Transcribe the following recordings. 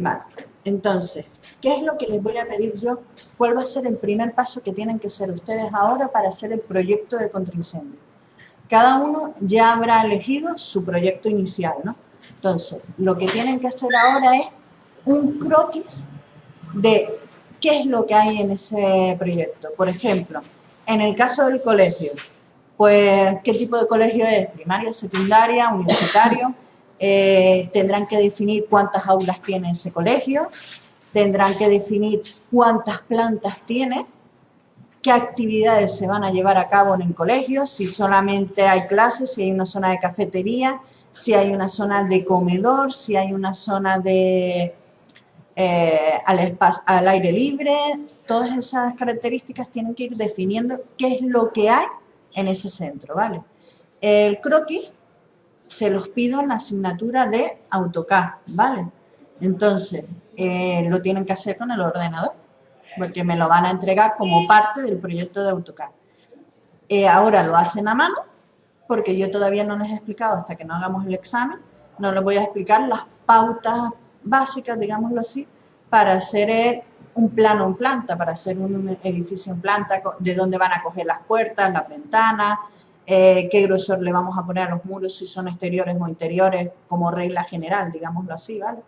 Vale, entonces, ¿qué es lo que les voy a pedir yo? ¿Cuál va a ser el primer paso que tienen que hacer ustedes ahora para hacer el proyecto de contraincendio? Cada uno ya habrá elegido su proyecto inicial, ¿no? Entonces, lo que tienen que hacer ahora es un croquis de qué es lo que hay en ese proyecto. Por ejemplo, en el caso del colegio, pues, ¿qué tipo de colegio es? ¿Primaria, secundaria, universitario? Tendrán que definir cuántas aulas tiene ese colegio, tendrán que definir cuántas plantas tiene, qué actividades se van a llevar a cabo en el colegio, si solamente hay clases, si hay una zona de cafetería, si hay una zona de comedor, si hay una zona de al aire libre. Todas esas características tienen que ir definiendo qué es lo que hay en ese centro, ¿vale? El croquis se los pido en la asignatura de AutoCAD, ¿vale? Entonces, lo tienen que hacer con el ordenador, porque me lo van a entregar como parte del proyecto de AutoCAD. Ahora lo hacen a mano, porque yo todavía no les he explicado, hasta que no hagamos el examen, no les voy a explicar las pautas básicas, digámoslo así, para hacer un plano en planta, para hacer un edificio en planta, de dónde van a coger las puertas, las ventanas, qué grosor le vamos a poner a los muros, si son exteriores o interiores, como regla general, digámoslo así, ¿vale?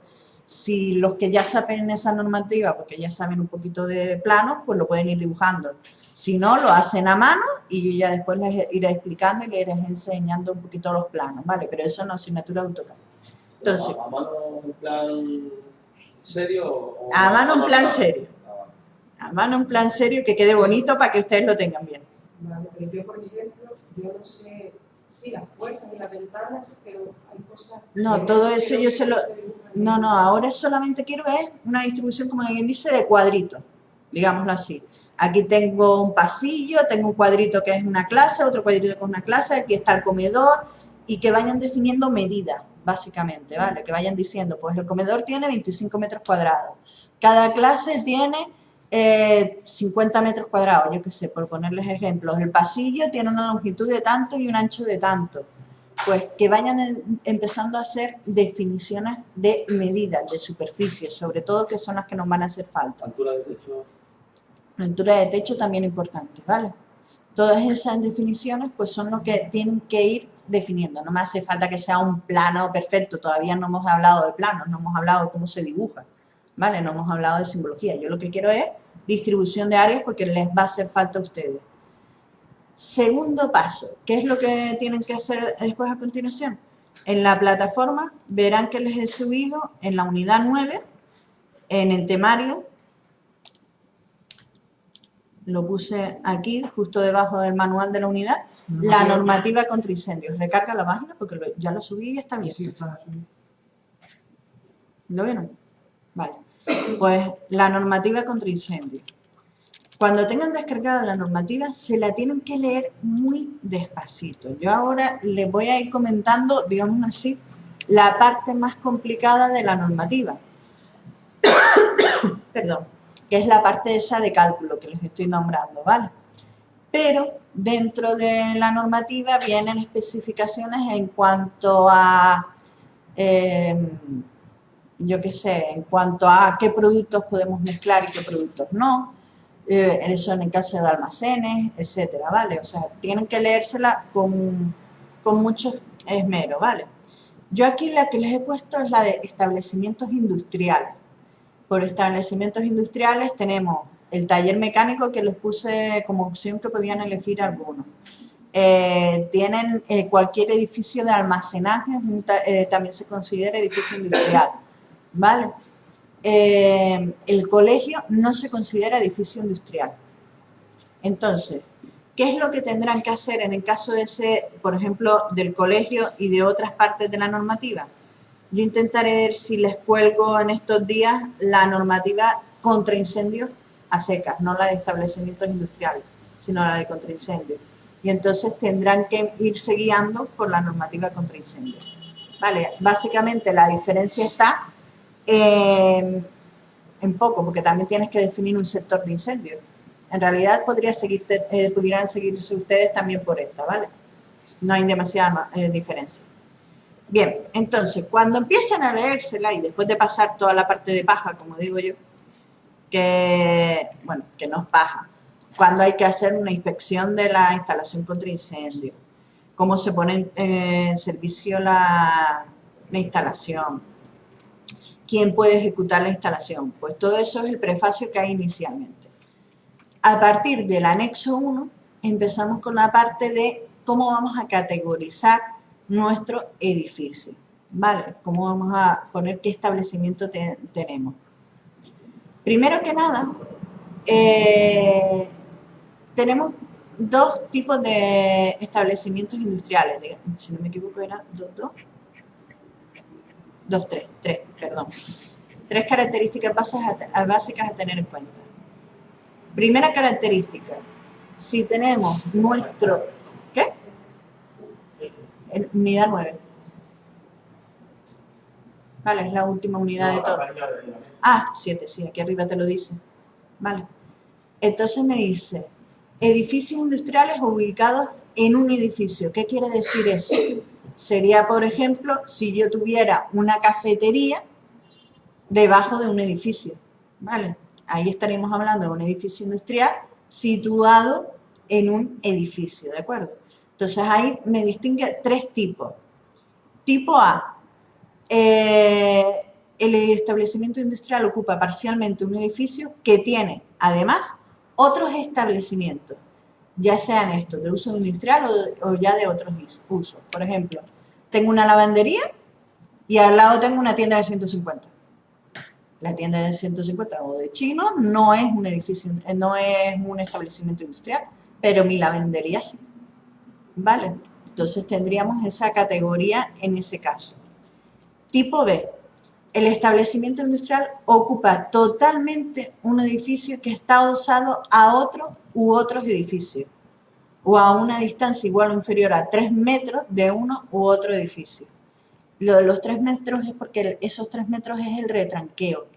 Si los que ya saben esa normativa, porque ya saben un poquito de plano, pues lo pueden ir dibujando. Si no, lo hacen a mano y yo ya después les iré explicando y les iré enseñando un poquito los planos, ¿vale? Pero eso no es asignatura de AutoCAD. Entonces, ¿A mano en plan serio? O a mano en plan serio. A mano en plan serio, que quede bonito para que ustedes lo tengan bien. Vale, pero yo, por ejemplo, yo no sé, sí, las puertas y las ventanas, pero hay cosas... No, todo eso yo se lo... No, ahora solamente quiero es una distribución, como alguien dice, de cuadritos, digámoslo así. Aquí tengo un pasillo, tengo un cuadrito que es una clase, otro cuadrito que es una clase, aquí está el comedor, y que vayan definiendo medidas, básicamente, ¿vale? Que vayan diciendo, pues el comedor tiene 25 metros cuadrados, cada clase tiene 50 metros cuadrados, yo qué sé, por ponerles ejemplos. El pasillo tiene una longitud de tanto y un ancho de tanto. Pues que vayan empezando a hacer definiciones de medidas, de superficie, sobre todo, que son las que nos van a hacer falta. ¿Altura de techo? La altura de techo también es importante, ¿vale? Todas esas definiciones pues son lo que tienen que ir definiendo. No me hace falta que sea un plano perfecto, todavía no hemos hablado de planos, no hemos hablado de cómo se dibuja, ¿vale? No hemos hablado de simbología. Yo lo que quiero es distribución de áreas porque les va a hacer falta a ustedes. Segundo paso, ¿qué es lo que tienen que hacer después a continuación? En la plataforma verán que les he subido en la unidad 9, en el temario, lo puse aquí, justo debajo del manual de la unidad, la normativa contra incendios. Recarga la página porque ya lo subí y está bien. ¿Lo vieron? Vale. Pues la normativa contra incendios. Cuando tengan descargada la normativa, se la tienen que leer muy despacito. Yo ahora les voy a ir comentando, digamos así, la parte más complicada de la normativa. Perdón, que es la parte esa de cálculo que les estoy nombrando, ¿vale? Pero dentro de la normativa vienen especificaciones en cuanto a, yo qué sé, en cuanto a qué productos podemos mezclar y qué productos no, eso en el caso de almacenes, etcétera, ¿vale? O sea, tienen que leérsela con mucho esmero, ¿vale? Yo aquí la que les he puesto es la de establecimientos industriales. Por establecimientos industriales tenemos el taller mecánico, que les puse como opción que podían elegir algunos. Tienen cualquier edificio de almacenaje, también se considera edificio industrial, ¿vale? El colegio no se considera edificio industrial. Entonces, ¿qué es lo que tendrán que hacer en el caso de ese, por ejemplo, del colegio y de otras partes de la normativa? Yo intentaré ver si les cuelgo en estos días la normativa contra incendios a secas, no la de establecimientos industriales, sino la de contra incendios. Y entonces tendrán que irse guiando por la normativa contra incendios. Vale, básicamente la diferencia está en poco, porque también tienes que definir un sector de incendios. En realidad pudieran seguirse ustedes también por esta, ¿vale? No hay demasiada diferencia. Bien, entonces, cuando empiecen a leérsela y después de pasar toda la parte de paja, como digo yo, que, bueno, que no es paja, cuando hay que hacer una inspección de la instalación contra incendio, cómo se pone en servicio la instalación, quién puede ejecutar la instalación, pues todo eso es el prefacio que hay inicialmente. A partir del anexo 1, empezamos con la parte de cómo vamos a categorizar nuestro edificio, ¿vale? Cómo vamos a poner qué establecimiento tenemos. Primero que nada, tenemos dos tipos de establecimientos industriales, si no me equivoco era tres, perdón. Tres características básicas a tener en cuenta. Primera característica, si tenemos nuestro, ¿qué? Unidad 9. Vale, es la última unidad de todo. Ah, 7, sí, aquí arriba te lo dice. Vale. Entonces me dice, edificios industriales ubicados en un edificio. ¿Qué quiere decir eso? Sería, por ejemplo, si yo tuviera una cafetería debajo de un edificio. Vale. Ahí estaríamos hablando de un edificio industrial situado en un edificio, ¿de acuerdo? Entonces ahí me distingue tres tipos. Tipo A, el establecimiento industrial ocupa parcialmente un edificio que tiene, además, otros establecimientos, ya sean estos de uso industrial o ya de otros usos. Por ejemplo, tengo una lavandería y al lado tengo una tienda de 150. La tienda de 150 o de chinos no es un edificio, no es un establecimiento industrial, pero mi lavandería sí. ¿Vale? Entonces tendríamos esa categoría en ese caso. Tipo B. El establecimiento industrial ocupa totalmente un edificio que está adosado a otro u otros edificios o a una distancia igual o inferior a 3 metros de uno u otro edificio. Lo de los 3 metros es porque esos 3 metros es el retranqueo.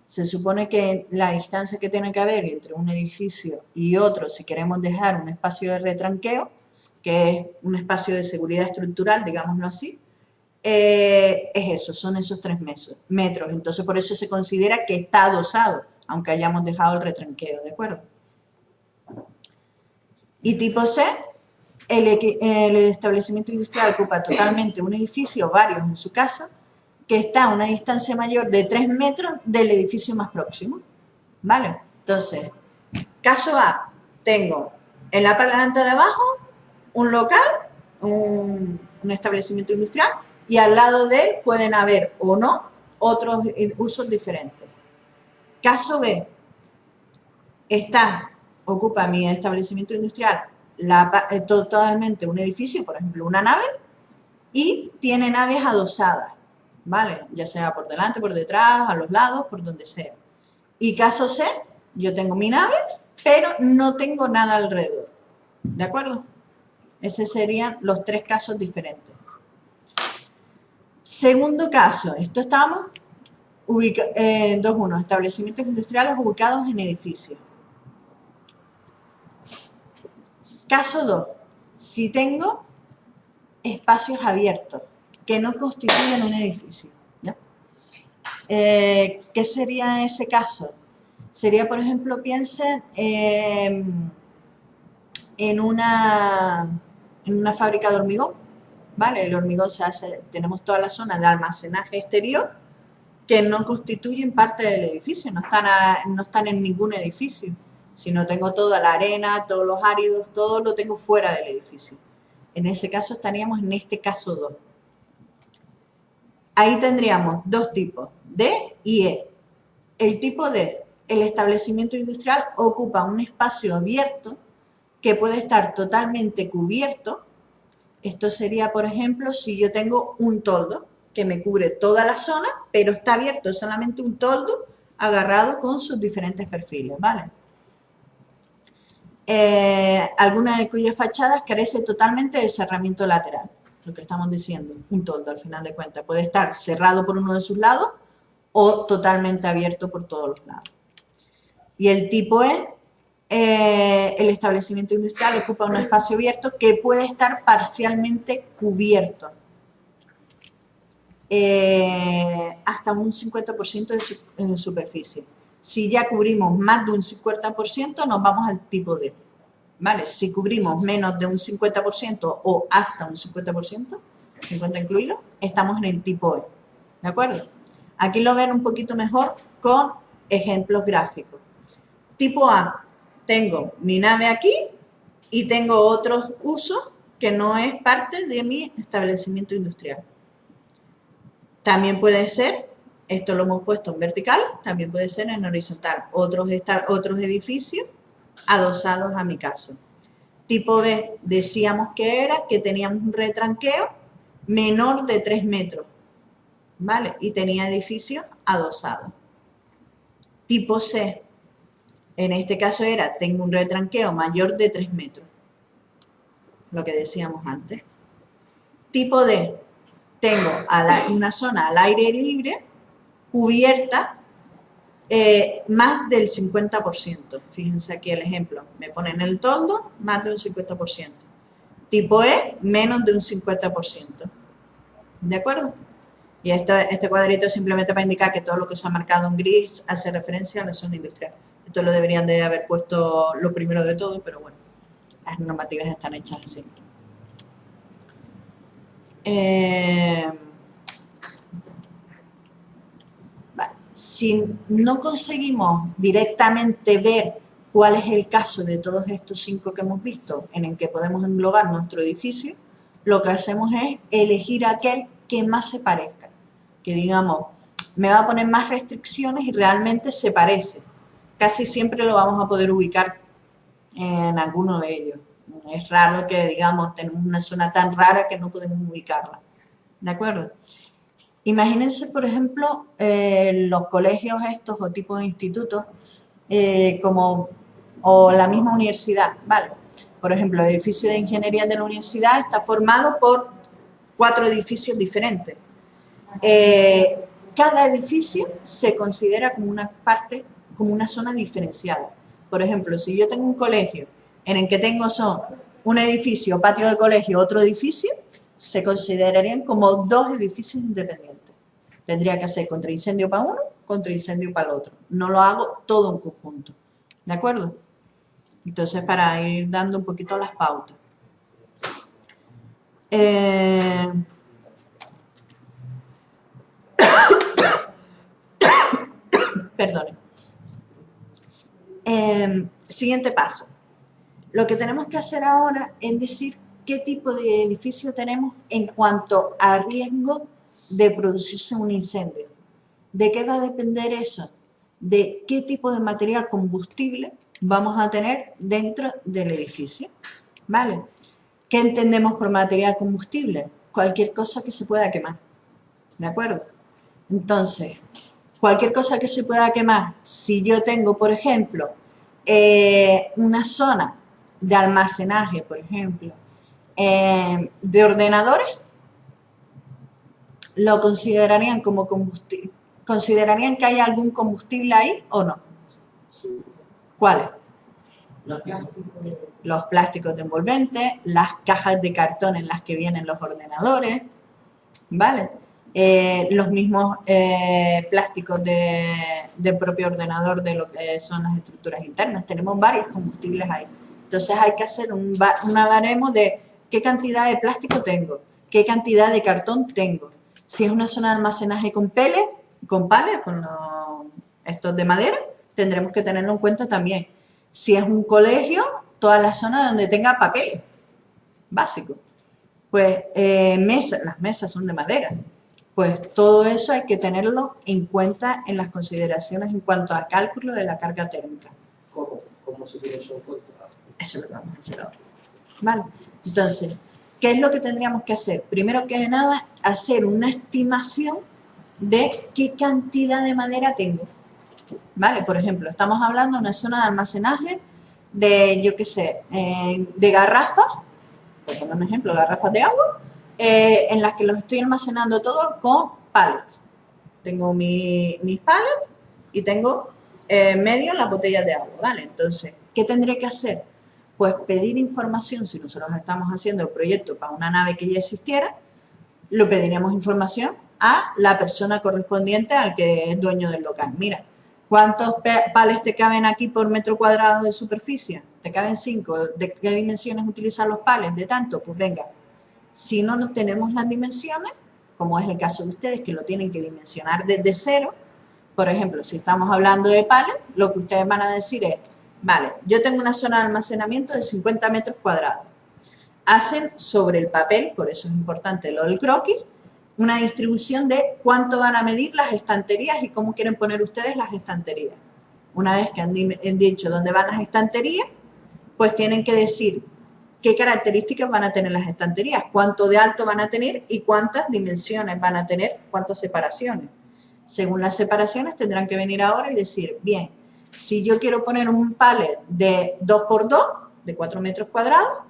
Se supone que la distancia que tiene que haber entre un edificio y otro, si queremos dejar un espacio de retranqueo, que es un espacio de seguridad estructural, digámoslo así, es eso, son esos 3 metros. Entonces, por eso se considera que está adosado, aunque hayamos dejado el retranqueo, ¿de acuerdo? Y tipo C, el establecimiento industrial ocupa totalmente un edificio, varios en su caso, que está a una distancia mayor de 3 metros del edificio más próximo. ¿Vale? Entonces, caso A, tengo en la planta de abajo un local, un establecimiento industrial, y al lado de él pueden haber o no otros usos diferentes. Caso B, ocupa mi establecimiento industrial totalmente un edificio, por ejemplo, una nave, y tiene naves adosadas, ¿vale? Ya sea por delante, por detrás, a los lados, por donde sea. Y caso C, yo tengo mi nave, pero no tengo nada alrededor, ¿de acuerdo? Esos serían los tres casos diferentes. Segundo caso, esto estamos 2.1, establecimientos industriales ubicados en edificios. Caso 2, si tengo espacios abiertos que no constituyen un edificio. ¿Ya? ¿Qué sería ese caso? Sería, por ejemplo, piensen en una fábrica de hormigón, ¿vale? El hormigón se hace, tenemos toda la zona de almacenaje exterior que no constituyen parte del edificio, no están en ningún edificio, sino tengo toda la arena, todos los áridos, todo lo tengo fuera del edificio. En ese caso estaríamos en este caso 2. Ahí tendríamos dos tipos, D y E. El tipo D, el establecimiento industrial ocupa un espacio abierto que puede estar totalmente cubierto. Esto sería, por ejemplo, si yo tengo un toldo que me cubre toda la zona, pero está abierto solamente un toldo agarrado con sus diferentes perfiles, ¿vale? Alguna de cuyas fachadas carece totalmente de cerramiento lateral, lo que estamos diciendo, un toldo al final de cuentas. Puede estar cerrado por uno de sus lados o totalmente abierto por todos los lados. Y el tipo E, el establecimiento industrial ocupa un espacio abierto que puede estar parcialmente cubierto. hasta un 50% en superficie. Si ya cubrimos más de un 50%, nos vamos al tipo D. ¿Vale? Si cubrimos menos de un 50% o hasta un 50%, 50 incluido, estamos en el tipo E. ¿De acuerdo? Aquí lo ven un poquito mejor con ejemplos gráficos. Tipo A, tengo mi nave aquí y tengo otros usos que no es parte de mi establecimiento industrial. También puede ser, esto lo hemos puesto en vertical, también puede ser en horizontal, otros edificios adosados a mi caso. Tipo B, decíamos que era que teníamos un retranqueo menor de 3 metros, ¿vale? Y tenía edificios adosados. Tipo C, en este caso era, tengo un retranqueo mayor de 3 metros, lo que decíamos antes. Tipo D, tengo una zona al aire libre cubierta más del 50%. Fíjense aquí el ejemplo. Me ponen el toldo más de un 50%. Tipo E, menos de un 50%. ¿De acuerdo? Y este cuadrito simplemente para indicar que todo lo que se ha marcado en gris hace referencia a la zona industrial. Esto lo deberían de haber puesto lo primero de todo, pero bueno, las normativas están hechas así. Si no conseguimos directamente ver cuál es el caso de todos estos 5 que hemos visto en el que podemos englobar nuestro edificio, lo que hacemos es elegir aquel que más se parezca, que digamos, me va a poner más restricciones y realmente se parece. Casi siempre lo vamos a poder ubicar en alguno de ellos. Es raro que, digamos, tenemos una zona tan rara que no podemos ubicarla. ¿De acuerdo? Imagínense, por ejemplo, los colegios estos o tipos de institutos o la misma universidad, ¿vale? Por ejemplo, el edificio de ingeniería de la universidad está formado por 4 edificios diferentes. Cada edificio se considera como una parte, como una zona diferenciada. Por ejemplo, si yo tengo un colegio en el que tengo un edificio, patio de colegio, otro edificio, se considerarían como 2 edificios independientes. Tendría que hacer contraincendio para uno, contraincendio para el otro. No lo hago todo en conjunto. ¿De acuerdo? Entonces, para ir dando un poquito las pautas. Perdone. Siguiente paso. Lo que tenemos que hacer ahora es decir qué tipo de edificio tenemos en cuanto a riesgo de producirse un incendio. ¿De qué va a depender eso? De qué tipo de material combustible vamos a tener dentro del edificio. ¿Vale? ¿Qué entendemos por material combustible? Cualquier cosa que se pueda quemar. ¿De acuerdo? Entonces, cualquier cosa que se pueda quemar, si yo tengo, por ejemplo, una zona de almacenaje, por ejemplo, de ordenadores, lo considerarían como combustible. ¿Considerarían que hay algún combustible ahí o no? ¿Cuáles? Los plásticos de envolvente, las cajas de cartón en las que vienen los ordenadores, ¿vale? Los mismos plásticos del propio ordenador de lo que son las estructuras internas. Tenemos varios combustibles ahí. Entonces hay que hacer una baremo de qué cantidad de plástico tengo, qué cantidad de cartón tengo. Si es una zona de almacenaje con pales, con estos de madera, tendremos que tenerlo en cuenta también. Si es un colegio, toda la zona donde tenga papeles básicos. Pues las mesas son de madera. Pues todo eso hay que tenerlo en cuenta en las consideraciones en cuanto a cálculo de la carga térmica. ¿Cómo se tiene eso en cuenta? Eso es lo que vamos a hacer ahora. ¿Vale? Entonces, ¿qué es lo que tendríamos que hacer? Primero que nada, hacer una estimación de qué cantidad de madera tengo. ¿Vale? Por ejemplo, estamos hablando de una zona de almacenaje de, yo qué sé, de garrafas, por poner un ejemplo, garrafas de agua, en las que los estoy almacenando todos con pallets. Tengo mis pallets y tengo medio las botellas de agua, ¿vale? Entonces, ¿qué tendré que hacer? Pues pedir información, si nosotros estamos haciendo el proyecto para una nave que ya existiera, lo pediríamos información a la persona correspondiente al que es dueño del local. Mira, ¿cuántos palets te caben aquí por metro cuadrado de superficie? Te caben 5. ¿De qué dimensiones utilizan los palets? De tanto, pues venga. Si no tenemos las dimensiones, como es el caso de ustedes, que lo tienen que dimensionar desde cero, por ejemplo, si estamos hablando de palets, lo que ustedes van a decir es, vale, yo tengo una zona de almacenamiento de 50 metros cuadrados. Hacen sobre el papel, por eso es importante lo del croquis, una distribución de cuánto van a medir las estanterías y cómo quieren poner ustedes las estanterías. Una vez que han dicho dónde van las estanterías, pues tienen que decir qué características van a tener las estanterías, cuánto de alto van a tener y cuántas dimensiones van a tener, cuántas separaciones. Según las separaciones tendrán que venir ahora y decir, bien, si yo quiero poner un pallet de 2×2, de 4 metros cuadrados,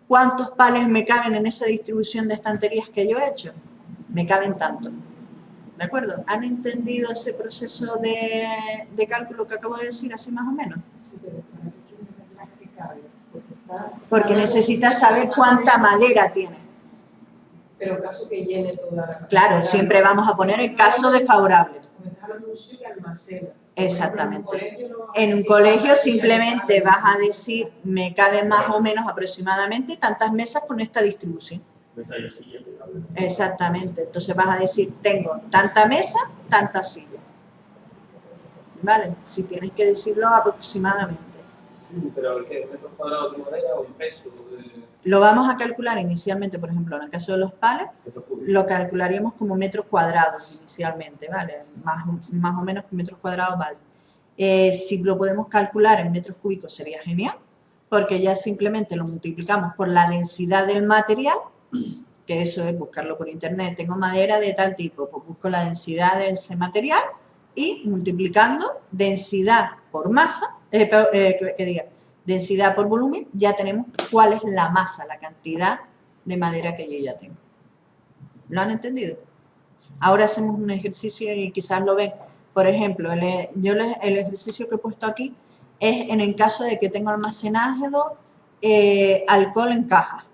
¿cuántos palets me caben en esa distribución de estanterías que yo he hecho? Me caben tanto. ¿De acuerdo? ¿Han entendido ese proceso de cálculo que acabo de decir, así más o menos? Sí, pero para qué quieres ver las que caben, Porque necesitas saber cuánta madera tiene. Pero caso que llene toda la... Claro, siempre vamos a poner el caso desfavorable. Exactamente. En un colegio simplemente vas a decir, me caben más o menos aproximadamente tantas mesas con esta distribución. Exactamente. Entonces vas a decir, tengo tanta mesa, tanta silla. ¿Vale? Si tienes que decirlo aproximadamente. ¿Pero qué? ¿Metros cuadrados de madera o en peso? Lo vamos a calcular inicialmente, por ejemplo, en el caso de los palets, lo calcularíamos como metros cuadrados inicialmente, ¿vale? Más o menos metros cuadrados, ¿vale? Si lo podemos calcular en metros cúbicos sería genial, porque ya simplemente lo multiplicamos por la densidad del material, que eso es buscarlo por internet. Tengo madera de tal tipo, pues busco la densidad de ese material y multiplicando densidad por masa, densidad por volumen, ya tenemos cuál es la masa, la cantidad de madera que yo ya tengo. ¿Lo han entendido? Ahora hacemos un ejercicio y quizás lo ven. Por ejemplo, el ejercicio que he puesto aquí es en el caso de que tengo almacenado alcohol en caja.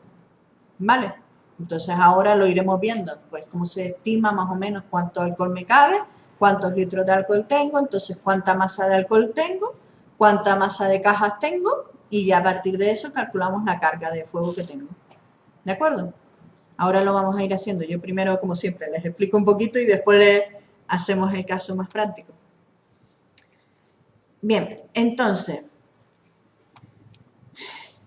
¿Vale? Entonces ahora lo iremos viendo, pues cómo se estima más o menos cuánto alcohol me cabe, cuántos litros de alcohol tengo, entonces cuánta masa de alcohol tengo, cuánta masa de cajas tengo y ya a partir de eso calculamos la carga de fuego que tengo. ¿De acuerdo? Ahora lo vamos a ir haciendo. Yo primero, como siempre, les explico un poquito y después les hacemos el caso más práctico. Bien, entonces,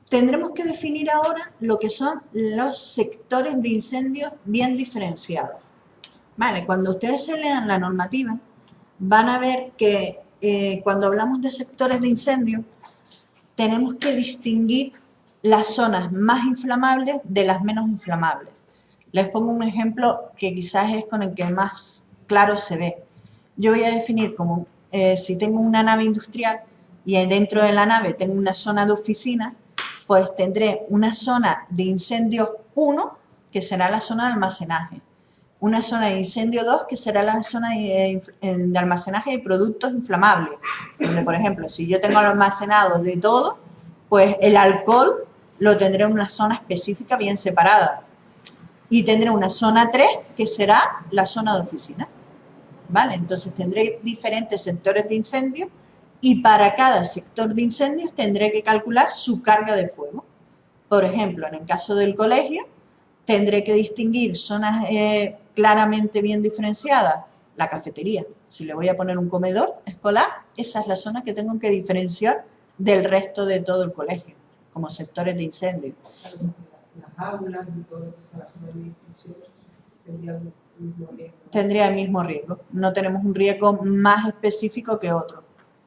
tendremos que definir ahora lo que son los sectores de incendios bien diferenciados. Vale, cuando ustedes se lean la normativa, van a ver que cuando hablamos de sectores de incendio, tenemos que distinguir las zonas más inflamables de las menos inflamables. Les pongo un ejemplo que quizás es con el que más claro se ve. Yo voy a definir como si tengo una nave industrial y dentro de la nave tengo una zona de oficina, pues tendré una zona de incendio 1, que será la zona de almacenaje. Una zona de incendio 2, que será la zona de almacenaje de productos inflamables. Donde, por ejemplo, si yo tengo almacenado de todo, pues el alcohol lo tendré en una zona específica bien separada. Y tendré una zona 3, que será la zona de oficina. ¿Vale? Entonces tendré diferentes sectores de incendio y para cada sector de incendios tendré que calcular su carga de fuego. Por ejemplo, en el caso del colegio, tendré que distinguir zonas claramente bien diferenciadas. La cafetería, si le voy a poner un comedor escolar, esa es la zona que tengo que diferenciar del resto de todo el colegio, como sectores de incendio. Las aulas y todo lo que sea la zona de edificios tendría el mismo riesgo. Tendría el mismo riesgo. No tenemos un riesgo más específico que otro.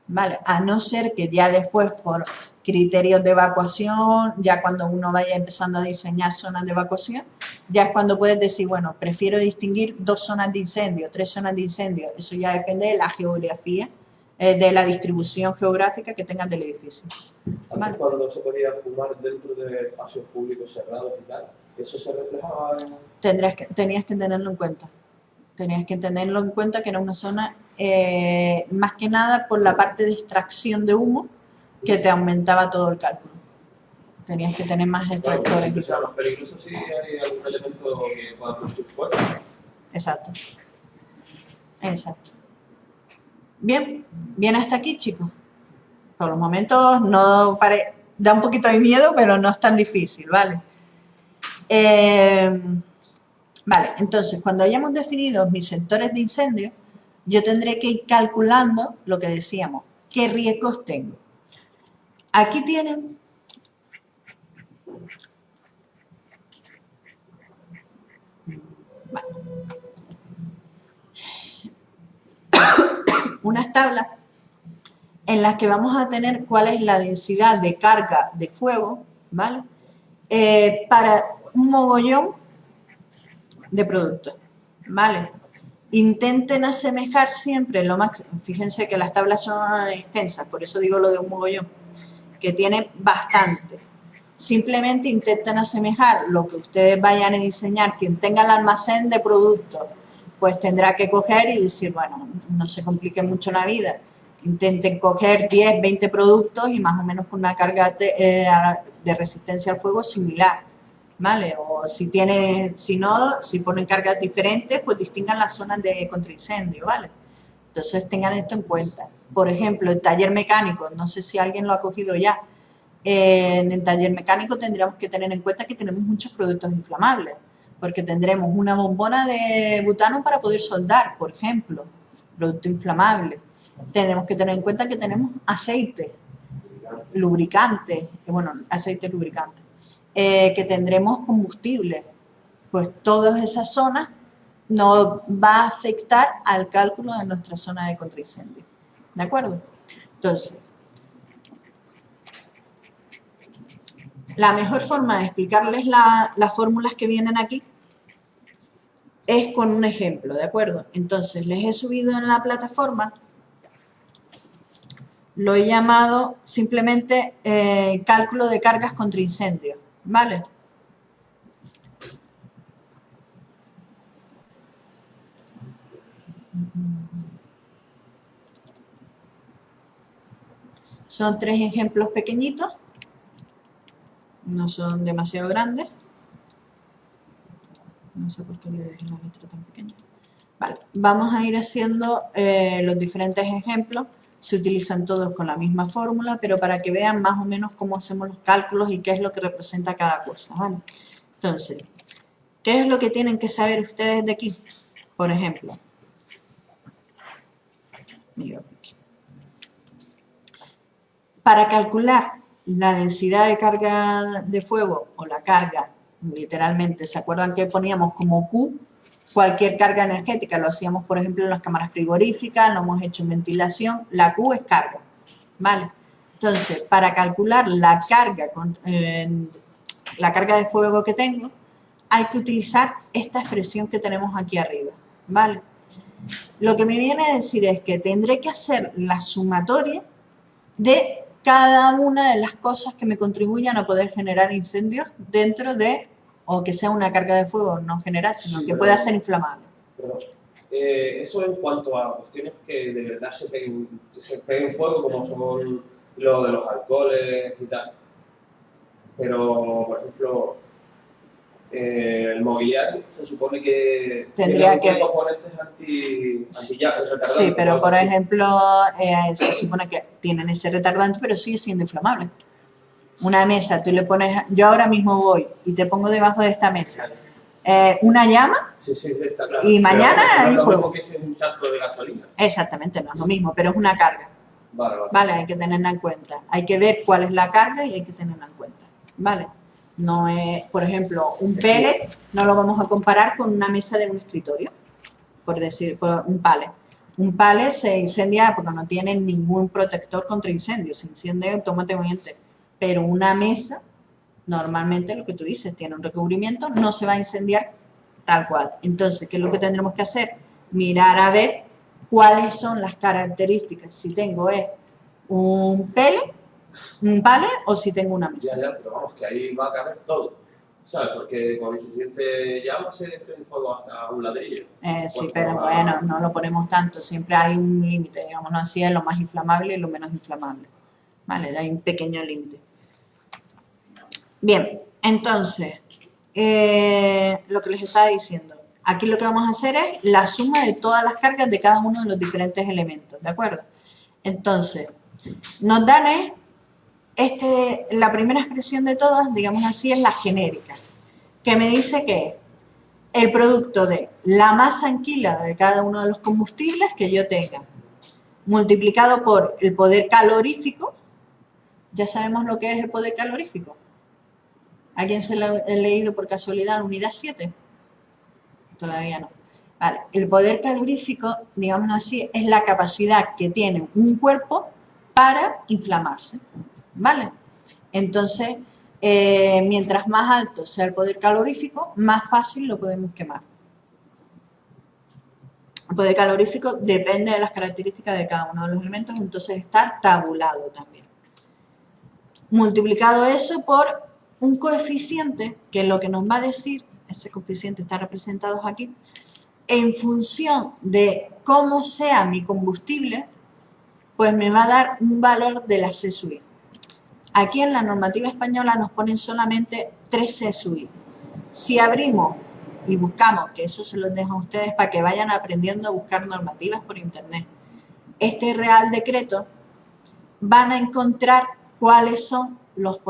¿Vale? A no ser que ya después, por criterios de evacuación, ya cuando uno vaya empezando a diseñar zonas de evacuación, ya es cuando puedes decir, bueno, prefiero distinguir 2 zonas de incendio, 3 zonas de incendio. Eso ya depende de la geografía, de la distribución geográfica que tengas del edificio. Antes, cuando se podía fumar dentro de espacios públicos cerrados y tal, ¿eso se reflejaba en...? Tenías que tenerlo en cuenta. Tenías que tenerlo en cuenta que era una zona, más que nada por la parte de extracción de humo, que te aumentaba todo el cálculo. Tenías que tener más extractores. Claro, si sea más peligroso, si hay algún elemento que pueda producir fuego. Exacto. Exacto. Bien, bien hasta aquí, chicos. Por los momentos no da un poquito de miedo, pero no es tan difícil, ¿vale? Vale, entonces, cuando hayamos definido mis sectores de incendio, yo tendré que ir calculando lo que decíamos, qué riesgos tengo. Aquí tienen unas tablas en las que vamos a tener cuál es la densidad de carga de fuego, ¿vale? Para un mogollón de productos, ¿vale? Intenten asemejar siempre lo máximo. Fíjense que las tablas son extensas, por eso digo lo de un mogollón, que tiene bastante. Simplemente intenten asemejar lo que ustedes vayan a diseñar. Quien tenga el almacén de productos, pues tendrá que coger y decir, bueno, no se complique mucho la vida. Intenten coger 10, 20 productos y más o menos con una carga de resistencia al fuego similar, ¿vale? O si ponen cargas diferentes, pues distingan las zonas de contraincendio, ¿vale? Entonces tengan esto en cuenta. Por ejemplo, el taller mecánico, no sé si alguien lo ha cogido ya. En el taller mecánico tendríamos que tener en cuenta que tenemos muchos productos inflamables, porque tendremos una bombona de butano para poder soldar, por ejemplo, producto inflamable. Tenemos que tener en cuenta que tenemos aceite, lubricante, aceite lubricante, que tendremos combustible. Pues todas esas zonas nos va a afectar al cálculo de nuestra zona de contraincendio. ¿De acuerdo? Entonces, la mejor forma de explicarles las fórmulas que vienen aquí es con un ejemplo, ¿de acuerdo? Entonces, les he subido en la plataforma, lo he llamado simplemente cálculo de cargas contra incendio, ¿vale? Son 3 ejemplos pequeñitos, no son demasiado grandes. No sé por qué le dejé la letra tan pequeña. Vale, vamos a ir haciendo los diferentes ejemplos. Se utilizan todos con la misma fórmula, pero para que vean más o menos cómo hacemos los cálculos y qué es lo que representa cada cosa, ¿vale? Entonces, ¿qué es lo que tienen que saber ustedes de aquí? Por ejemplo, mira aquí. Para calcular la densidad de carga de fuego o la carga, literalmente, ¿se acuerdan que poníamos como Q? Cualquier carga energética, lo hacíamos por ejemplo en las cámaras frigoríficas, lo hemos hecho en ventilación, la Q es carga, ¿vale? Entonces, para calcular la carga de fuego que tengo, hay que utilizar esta expresión que tenemos aquí arriba, ¿vale? Lo que me viene a decir es que tendré que hacer la sumatoria de cada una de las cosas que me contribuyan a poder generar incendios dentro de, o que sea una carga de fuego no general, sino que pueda ser inflamable. Pero, eso en cuanto a cuestiones que de verdad se peguen fuego, como son lo de los alcoholes y tal. Pero, por ejemplo, el mobiliario se supone que tendría tiene que componentes retardantes. Sí, pero por ejemplo, se supone que tienen ese retardante, pero sigue siendo inflamable. Una mesa, tú le pones, yo ahora mismo voy y te pongo debajo de esta mesa una llama, sí, está claro. Y mañana hay fuego. No es lo fuego. mismo que si es un charco de gasolina. Exactamente, no es lo mismo, pero es una carga. Vale, hay que tenerla en cuenta. Hay que ver cuál es la carga y hay que tenerla en cuenta. Vale. No es, por ejemplo, un pellet no lo vamos a comparar con una mesa de un escritorio, por decir, un pallet. Un pallet se incendia porque no tiene ningún protector contra incendios, se incendia automáticamente. Pero una mesa, normalmente lo que tú dices, tiene un recubrimiento, no se va a incendiar tal cual. Entonces, ¿qué es lo que tendremos que hacer? Mirar a ver cuáles son las características. Si tengo un pellet, un pallet o si tengo una mesa. Ya, pero vamos, que ahí va a caber todo, ¿sabes? Porque con suficiente llama se prende fuego hasta un ladrillo. Sí, pero bueno, no lo ponemos tanto. Siempre hay un límite, digámoslo así, es lo más inflamable y lo menos inflamable. Vale, hay un pequeño límite. Bien, entonces, lo que les estaba diciendo. Aquí lo que vamos a hacer es la suma de todas las cargas de cada uno de los diferentes elementos, ¿de acuerdo? Entonces, nos dan la primera expresión de todas, digamos así, es la genérica, que me dice que es el producto de la masa en kilo de cada uno de los combustibles que yo tenga, multiplicado por el poder calorífico. Ya sabemos lo que es el poder calorífico. ¿Alguien se lo ha leído por casualidad la unidad 7? Todavía no. Vale. El poder calorífico, digamos así, es la capacidad que tiene un cuerpo para inflamarse. ¿Vale? Entonces, mientras más alto sea el poder calorífico, más fácil lo podemos quemar. El poder calorífico depende de las características de cada uno de los elementos, entonces está tabulado también. Multiplicado eso por un coeficiente, que lo que nos va a decir, ese coeficiente está representado aquí, en función de cómo sea mi combustible, pues me va a dar un valor de la C sub I. Aquí en la normativa española nos ponen solamente 3 C sub I. Si abrimos y buscamos, que eso se los dejo a ustedes para que vayan aprendiendo a buscar normativas por internet, este Real Decreto, van a encontrar cuáles son los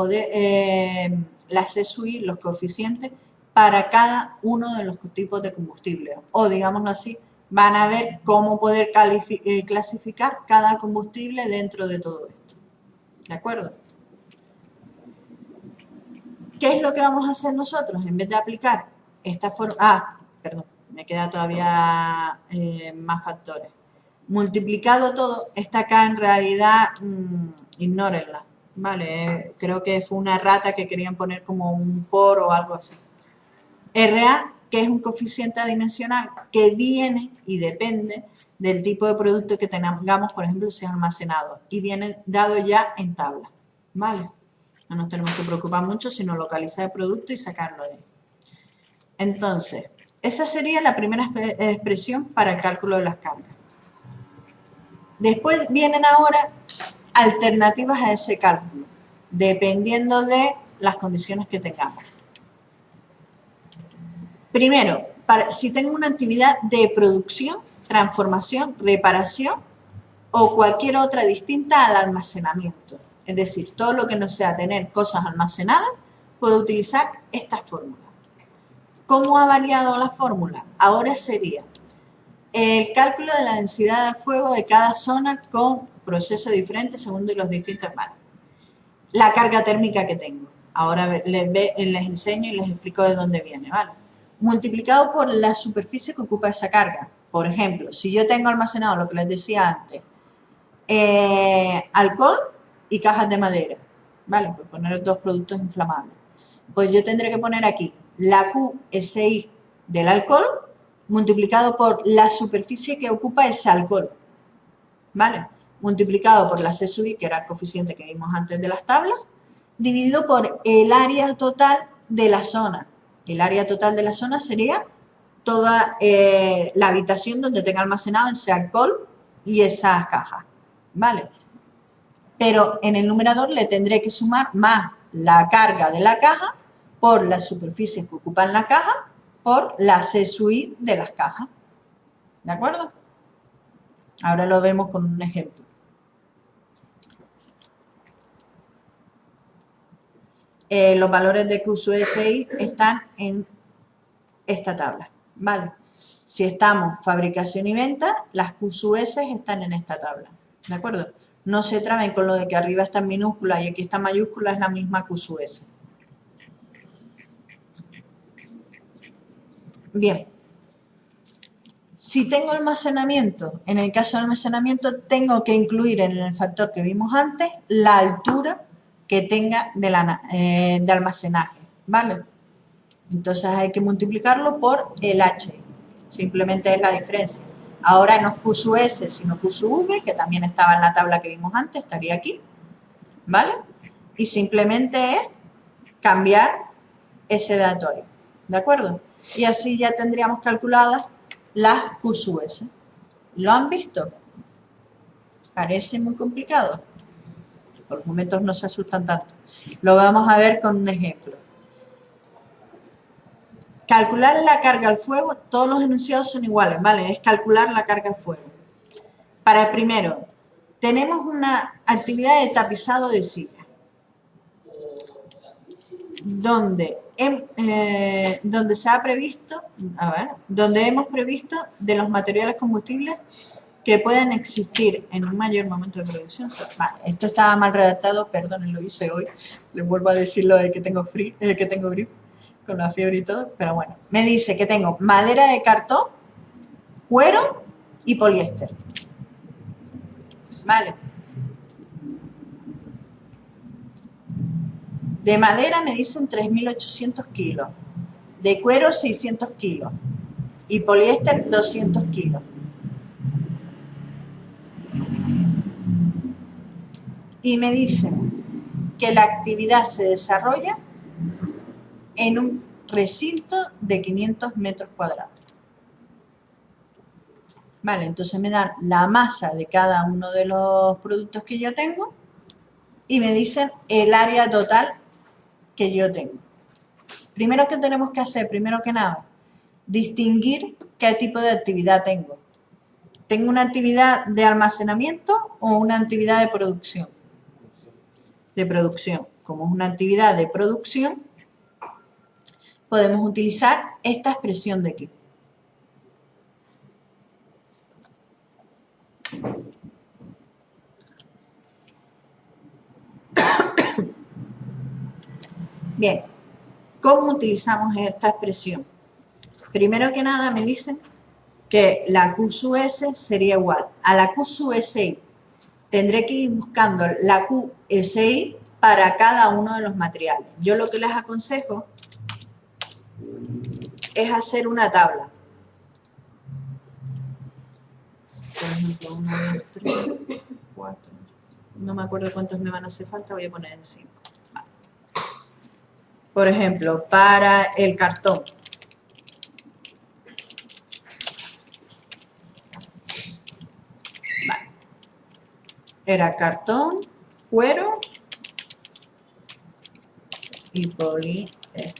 las C sub I, los coeficientes, para cada uno de los tipos de combustible. O, digámoslo así, van a ver cómo poder clasificar cada combustible dentro de todo esto. ¿De acuerdo? ¿Qué es lo que vamos a hacer nosotros? En vez de aplicar esta forma... perdón, me queda todavía más factores. Multiplicado todo, esta acá en realidad, ignórenla, ¿vale? Creo que fue una rata que querían poner como un por o algo así. RA, que es un coeficiente adimensional que viene y depende del tipo de producto que tengamos, por ejemplo, si es almacenado, y viene dado ya en tabla, ¿vale? No nos tenemos que preocupar mucho, sino localizar el producto y sacarlo de ahí. Entonces, esa sería la primera expresión para el cálculo de las cargas. Después vienen ahora alternativas a ese cálculo, dependiendo de las condiciones que tengamos. Primero, si tengo una actividad de producción, transformación, reparación o cualquier otra distinta al almacenamiento. Es decir, todo lo que no sea tener cosas almacenadas, puedo utilizar esta fórmula. ¿Cómo ha variado la fórmula? Ahora sería el cálculo de la densidad del fuego de cada zona con procesos diferentes según los distintos valores. La carga térmica que tengo. Ahora les enseño y les explico de dónde viene, ¿vale? Multiplicado por la superficie que ocupa esa carga. Por ejemplo, si yo tengo almacenado lo que les decía antes, alcohol y cajas de madera, ¿vale? Por poner dos productos inflamables. Pues yo tendré que poner aquí la QSI del alcohol multiplicado por la superficie que ocupa ese alcohol, ¿vale? Multiplicado por la C sub I, que era el coeficiente que vimos antes de las tablas, dividido por el área total de la zona. El área total de la zona sería toda la habitación donde tenga almacenado ese alcohol y esas cajas, ¿vale? Pero en el numerador le tendré que sumar más la carga de la caja por la superficie que ocupan la caja por la C sub I de las cajas. ¿De acuerdo? Ahora lo vemos con un ejemplo. Los valores de Q sub SI están en esta tabla, ¿vale? Si estamos fabricación y venta, las Q sub S están en esta tabla, ¿de acuerdo? No se traben con lo de que arriba está en minúscula y aquí está en mayúscula, es la misma Q sub S. Bien. Si tengo almacenamiento, en el caso de almacenamiento tengo que incluir en el factor que vimos antes la altura que tenga de almacenaje, ¿vale? Entonces hay que multiplicarlo por el H, simplemente es la diferencia. Ahora no es Q sub S, sino Q sub V, que también estaba en la tabla que vimos antes, estaría aquí, ¿vale? Y simplemente es cambiar ese dato ahí, ¿de acuerdo? Y así ya tendríamos calculadas las Q sub S. ¿Lo han visto? Parece muy complicado. Por los momentos no se asustan tanto. Lo vamos a ver con un ejemplo. calcular la carga al fuego, todos los enunciados son iguales, ¿vale? Es calcular la carga al fuego. Para el primero, tenemos una actividad de tapizado de sillas, donde se ha previsto, donde hemos previsto de los materiales combustibles que pueden existir en un mayor momento de producción. Vale, esto estaba mal redactado, perdonen, lo hice hoy. Les vuelvo a decir lo de que tengo gripe, con la fiebre y todo, pero bueno. Me dice que tengo madera de cartón, cuero y poliéster. Vale. De madera me dicen 3.800 kilos. De cuero 600 kilos. Y poliéster 200 kilos. Y me dicen que la actividad se desarrolla en un recinto de 500 metros cuadrados. Vale, entonces me dan la masa de cada uno de los productos que yo tengo y me dicen el área total que yo tengo. Primero que tenemos que hacer, primero que nada, distinguir qué tipo de actividad tengo. ¿Tengo una actividad de almacenamiento o una actividad de producción? De producción. Como es una actividad de producción, podemos utilizar esta expresión de aquí. Bien, ¿cómo utilizamos esta expresión? Primero que nada me dicen que la Q sub S sería igual a la Q sub SI. Tendré que ir buscando la Q SI para cada uno de los materiales. Yo lo que les aconsejo es hacer una tabla. Por ejemplo, 1, 2, 3, 4. No me acuerdo cuántos me van a hacer falta, voy a poner en 5. Vale. Por ejemplo, para el cartón. Vale. Era cartón, cuero y poliéster.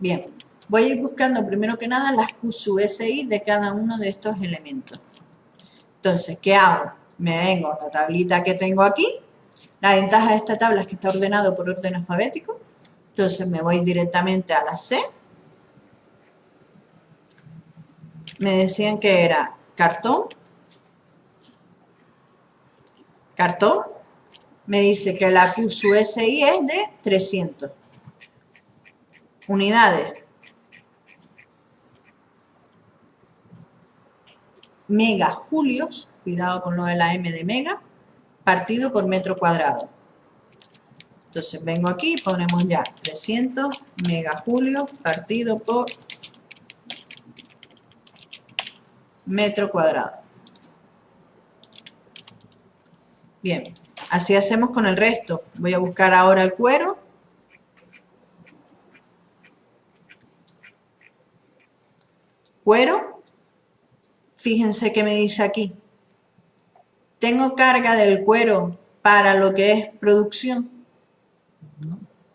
Bien, voy a ir buscando primero que nada las Q sub SI de cada uno de estos elementos. Entonces, ¿qué hago? Me vengo a la tablita que tengo aquí. La ventaja de esta tabla es que está ordenado por orden alfabético. Entonces me voy directamente a la C. Me decían que era cartón. Cartón. Me dice que la Q sub SI es de 300 unidades. Megajulios, cuidado con lo de la M de mega, partido por metro cuadrado. Entonces vengo aquí y ponemos ya 300 megajulios partido por metro cuadrado. Bien, así hacemos con el resto. Voy a buscar ahora el cuero. Cuero. Fíjense que me dice aquí. ¿Tengo carga del cuero para lo que es producción?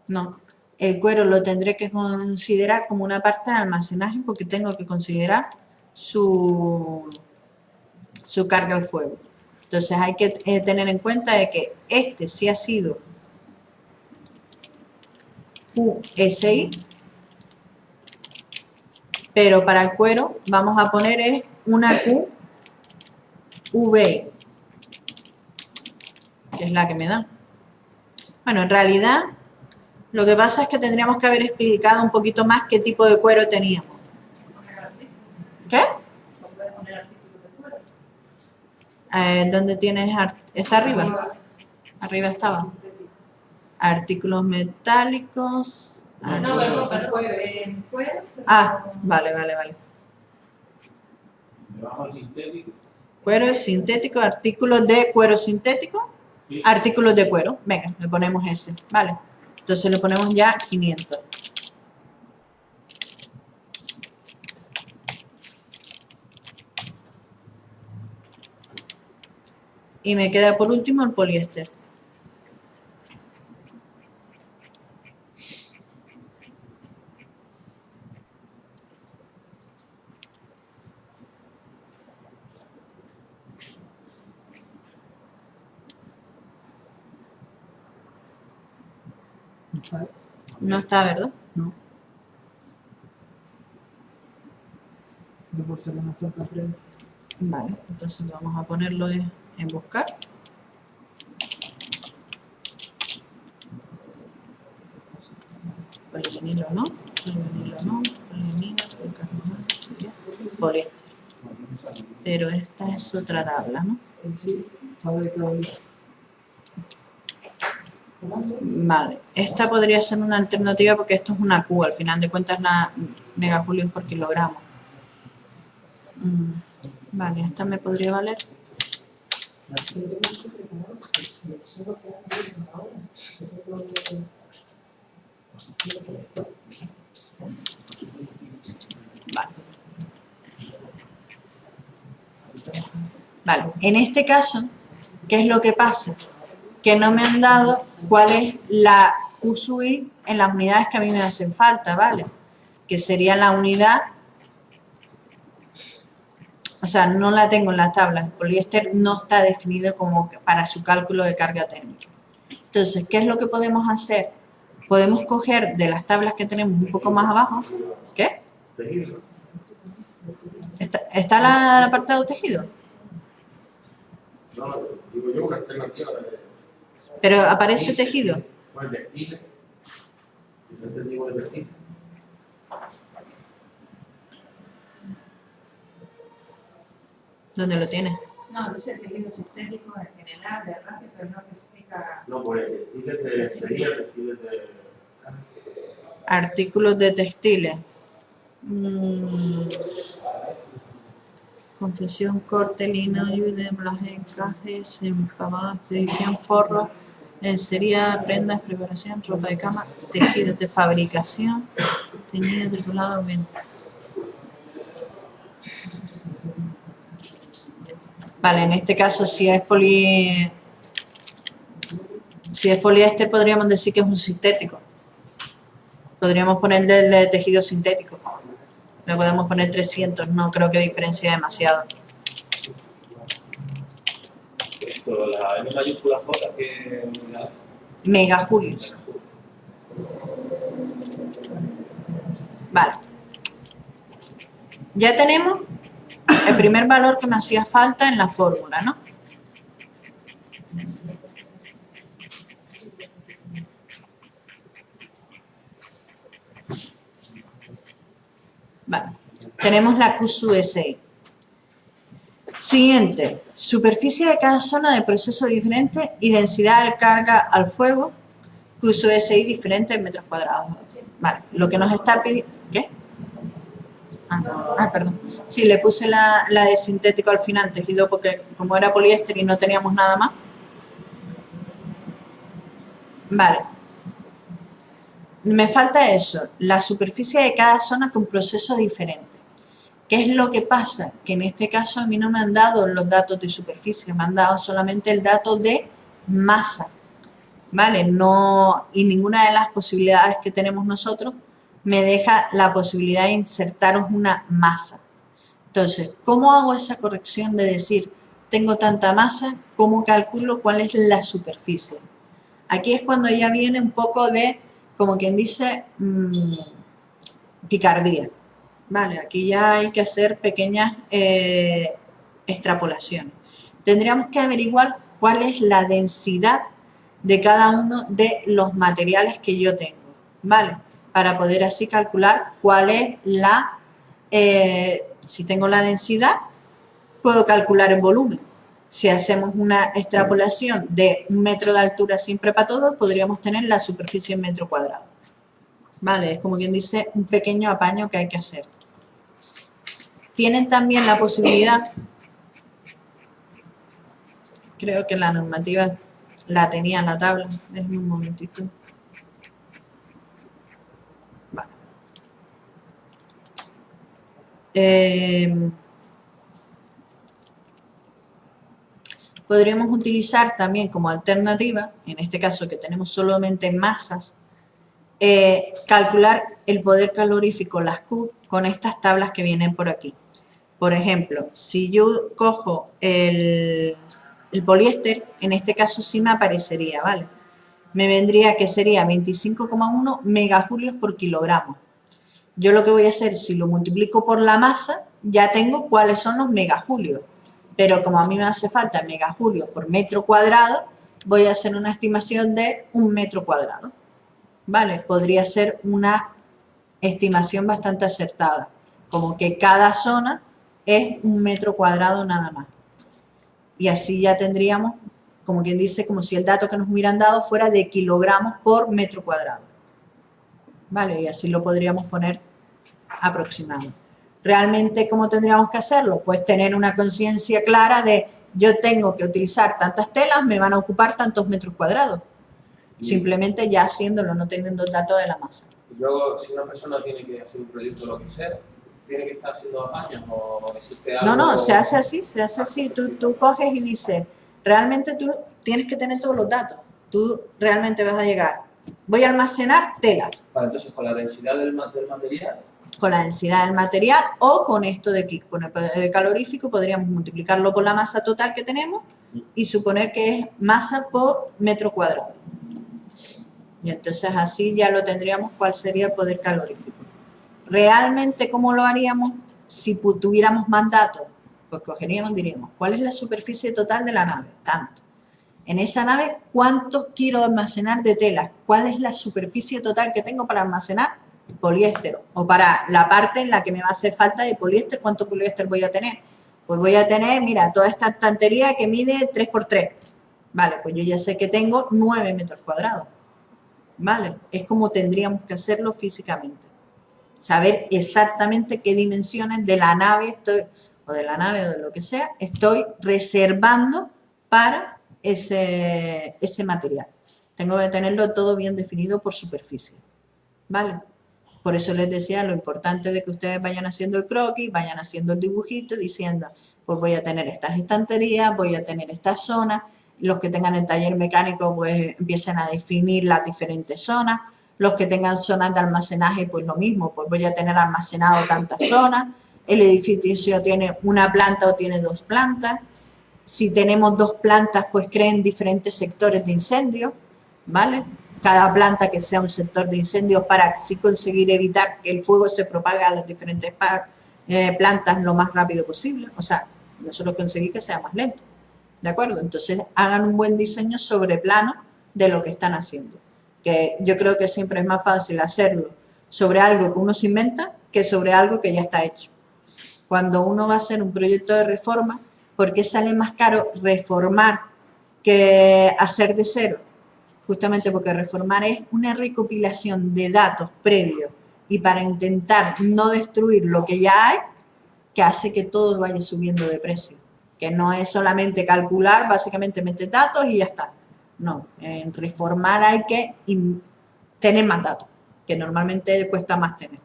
No. El cuero lo tendré que considerar como una parte de almacenaje porque tengo que considerar su carga al fuego. Entonces hay que tener en cuenta de que este sí ha sido QSI, pero para el cuero vamos a poner una QVI, que es la que me da. Bueno, en realidad lo que pasa es que tendríamos que haber explicado un poquito más qué tipo de cuero teníamos. ¿Qué? ¿Dónde tienes? ¿Está arriba? Arriba estaba. Artículos metálicos. No, pero cuero. Ah, vale. Cuero sintético, artículos de cuero sintético, sí. Artículos de cuero. Venga, le ponemos ese, vale. Entonces le ponemos ya 500. Y me queda por último el poliéster. No está, ¿verdad? No. De porcelana Santa Freda. Vale, entonces vamos a ponerlo en buscar. Polivinilo no, polivinilo no, polivinilo, poliéster. Pero esta es otra tabla, ¿no? Vale, esta podría ser una alternativa porque esto es una Q, al final de cuentas la megajulios por kilogramo. Vale, esta me podría valer. Vale. Vale, en este caso, ¿qué es lo que pasa? Que no me han dado cuál es la QSUI en las unidades que a mí me hacen falta, ¿vale? Que sería la unidad, o sea, no la tengo en las tablas. El poliéster no está definido como para su cálculo de carga térmica. Entonces, ¿qué es lo que podemos hacer? Podemos coger de las tablas que tenemos un poco más abajo. ¿Qué? Tejido. ¿Está el apartado tejido? No, digo yo, una alternativa de... Pero aparece tejido. Pues textiles. Diferentes tipos de textiles. ¿Dónde lo tienes? No, dice tejido sintético en general, de arrastre, pero no especifica. No, pues textiles de sería, textiles de... Artículos de textiles. Confección, corte, lino, embalaje, encajes, empavadas, edición, forro, lencería, prendas, preparación, ropa de cama, tejidos de fabricación, teñidos del lado venta. Vale, en este caso si es poliéster podríamos decir que es un sintético. Podríamos ponerle el de tejido sintético. Le podemos poner 300, no creo que diferencie demasiado. Esto, la M mayúscula J que... Megajulios. Vale. Ya tenemos el primer valor que me hacía falta en la fórmula, ¿no? Vale. Tenemos la QSUSI. Siguiente. Superficie de cada zona de proceso diferente y densidad de carga al fuego. QSUSI diferente en metros cuadrados. Vale. Lo que nos está pidiendo... ¿Qué? Perdón. Sí, le puse la de sintético al final, tejido, porque como era poliéster y no teníamos nada más. Vale. Me falta eso, la superficie de cada zona con proceso diferente. ¿Qué es lo que pasa? Que en este caso a mí no me han dado los datos de superficie, me han dado solamente el dato de masa. ¿Vale? No, y ninguna de las posibilidades que tenemos nosotros me deja la posibilidad de insertaros una masa. Entonces, ¿cómo hago esa corrección de decir, tengo tanta masa, cómo calculo cuál es la superficie? Aquí es cuando ya viene un poco de, como quien dice, picardía. Vale, aquí ya hay que hacer pequeñas extrapolaciones. Tendríamos que averiguar cuál es la densidad de cada uno de los materiales que yo tengo, ¿vale? Para poder así calcular cuál es la, si tengo la densidad, puedo calcular el volumen. Si hacemos una extrapolación de 1 metro de altura siempre para todos, podríamos tener la superficie en metro cuadrado. Vale, es como quien dice un pequeño apaño que hay que hacer. Tienen también la posibilidad, creo que la normativa la tenía en la tabla, déjenme un momentito. Vale. Podríamos utilizar también como alternativa, en este caso que tenemos solamente masas, calcular el poder calorífico, las Q, con estas tablas que vienen por aquí. Por ejemplo, si yo cojo el poliéster, en este caso sí me aparecería, ¿vale? me vendría que sería 25,1 megajulios por kilogramo. Yo lo que voy a hacer, si lo multiplico por la masa, ya tengo cuáles son los megajulios. Pero como a mí me hace falta megajulios por metro cuadrado, voy a hacer una estimación de 1 metro cuadrado. ¿Vale? Podría ser una estimación bastante acertada. Como que cada zona es 1 metro cuadrado nada más. Y así ya tendríamos, como quien dice, como si el dato que nos hubieran dado fuera de kilogramos por metro cuadrado. ¿Vale? Y así lo podríamos poner aproximado. Realmente, ¿cómo tendríamos que hacerlo? Pues tener una conciencia clara de yo tengo que utilizar tantas telas, me van a ocupar tantos metros cuadrados. Simplemente ya haciéndolo, no teniendo el dato de la masa. Y luego, si una persona tiene que hacer un proyecto lo que sea, ¿tiene que estar haciendo apaños o existe algo? No, se hace así, se hace así. Tú coges y dices, realmente tú tienes que tener todos los datos. Tú realmente vas a llegar. Voy a almacenar telas. Vale, entonces, con la densidad del material. Con la densidad del material o con esto de aquí, con el calorífico, podríamos multiplicarlo por la masa total que tenemos y suponer que es masa por metro cuadrado. Y entonces así ya lo tendríamos cuál sería el poder calorífico. Realmente, ¿cómo lo haríamos si tuviéramos más datos? Pues cogeríamos, diríamos, ¿cuál es la superficie total de la nave? Tanto. En esa nave, ¿cuántos quiero almacenar de telas? ¿Cuál es la superficie total que tengo para almacenar poliéster? O para la parte en la que me va a hacer falta de poliéster, ¿cuánto poliéster voy a tener? Pues voy a tener, mira, toda esta estantería que mide 3×3. Vale, pues yo ya sé que tengo 9 metros cuadrados. Vale, es como tendríamos que hacerlo físicamente. Saber exactamente qué dimensiones de la nave estoy, o de la nave o de lo que sea, estoy reservando para ese material. Tengo que tenerlo todo bien definido por superficie. ¿Vale? Por eso les decía lo importante de que ustedes vayan haciendo el croquis, vayan haciendo el dibujito, diciendo, pues voy a tener estas estanterías, voy a tener estas zonas. Los que tengan el taller mecánico, pues empiecen a definir las diferentes zonas. Los que tengan zonas de almacenaje, pues lo mismo, pues voy a tener almacenado tantas zonas. El edificio tiene una planta o tiene 2 plantas. Si tenemos 2 plantas, pues creen diferentes sectores de incendio, ¿vale? Cada planta que sea un sector de incendio para así conseguir evitar que el fuego se propague a las diferentes plantas lo más rápido posible. O sea, nosotros conseguir que sea más lento, ¿de acuerdo? Entonces, hagan un buen diseño sobre plano de lo que están haciendo. Que yo creo que siempre es más fácil hacerlo sobre algo que uno se inventa que sobre algo que ya está hecho. Cuando uno va a hacer un proyecto de reforma, ¿por qué sale más caro reformar que hacer de cero? Justamente porque reformar es una recopilación de datos previos y para intentar no destruir lo que ya hay, que hace que todo vaya subiendo de precio. Que no es solamente calcular, básicamente meter datos y ya está. No, en reformar hay que tener más datos, que normalmente cuesta más tener.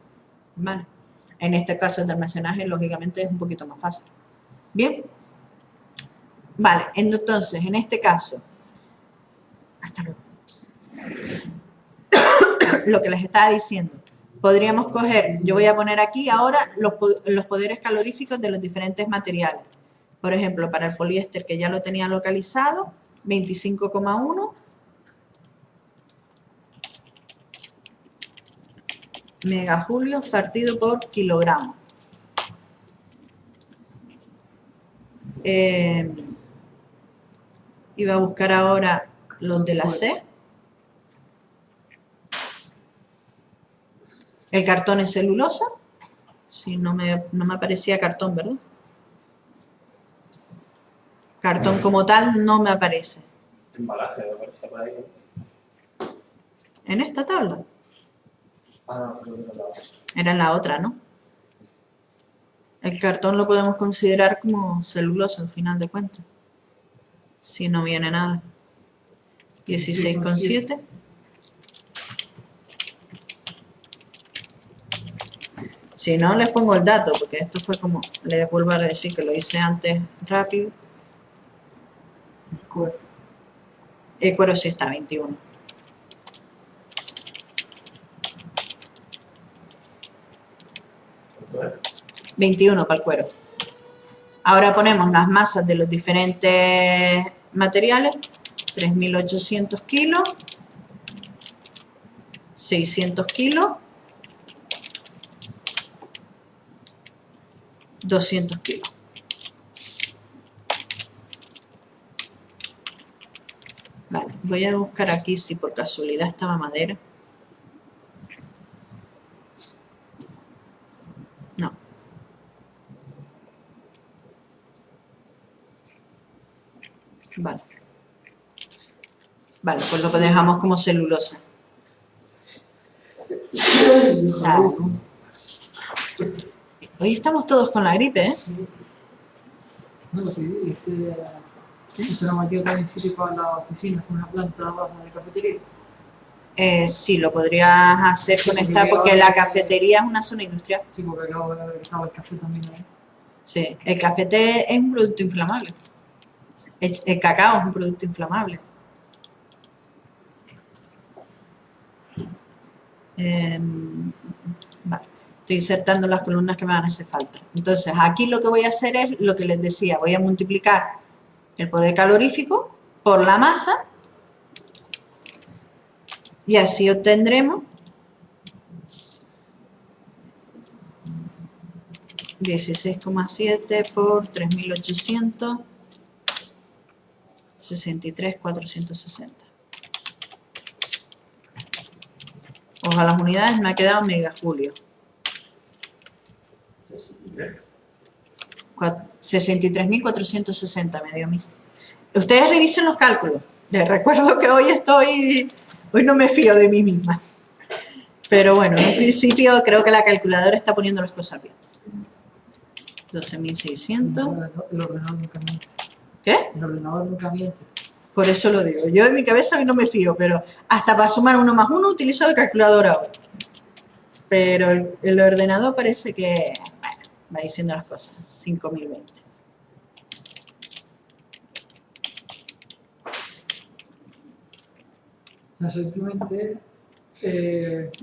¿Vale? En este caso el de almacenaje, lógicamente, es un poquito más fácil. Bien. Vale, entonces, en este caso, hasta luego. Lo que les estaba diciendo, podríamos coger, yo voy a poner aquí ahora los poderes caloríficos de los diferentes materiales. Por ejemplo, para el poliéster, que ya lo tenía localizado, 25,1 megajulios partido por kilogramo. Iba a buscar ahora los de la C. El cartón es celulosa. Sí, no me aparecía cartón, ¿verdad? Cartón como tal no me aparece. Embalaje, me aparece por ahí. ¿En esta tabla? Ah, no, creo que no la vamos. Era en la otra, ¿no? El cartón lo podemos considerar como celulosa al final de cuentas. Si no viene nada. 16,7. Si no, les pongo el dato, porque esto fue como, les vuelvo a decir que lo hice antes rápido. El cuero sí está 21. Bueno, 21 para el cuero. Ahora ponemos las masas de los diferentes materiales. 3.800 kilos 600 kilos, 200 kilos. Vale, voy a buscar aquí si por casualidad estaba madera. No. Vale. Vale, pues lo dejamos como celulosa. Salud. Hoy estamos todos con la gripe, ¿eh? Sí. No, sí, esto no me queda tan en sitio para la oficina, con una planta baja de cafetería. Sí, lo podrías hacer con esta, porque la cafetería es una zona industrial. Sí, porque acabo de ver que estaba el café también ahí. Sí, el café té es un producto inflamable. El cacao es un producto inflamable. Vale, estoy insertando las columnas que me van a hacer falta. Entonces, aquí lo que voy a hacer es lo que les decía, voy a multiplicar el poder calorífico por la masa y así obtendremos 16,7 por 3.800, 63.460. Ojo, las unidades me ha quedado megajulio. 63.460 me dio a mí. Ustedes revisen los cálculos. Les recuerdo que hoy no me fío de mí misma. Pero bueno, en principio creo que la calculadora está poniendo las cosas bien. 12.600. El ordenador nunca miente. ¿Qué? El ordenador nunca miente. Por eso lo digo. Yo en mi cabeza hoy no me fío, pero hasta para sumar 1 más 1 utilizo la calculadora hoy. Pero el ordenador parece que, bueno, va diciendo las cosas. 5.020. O sea, simplemente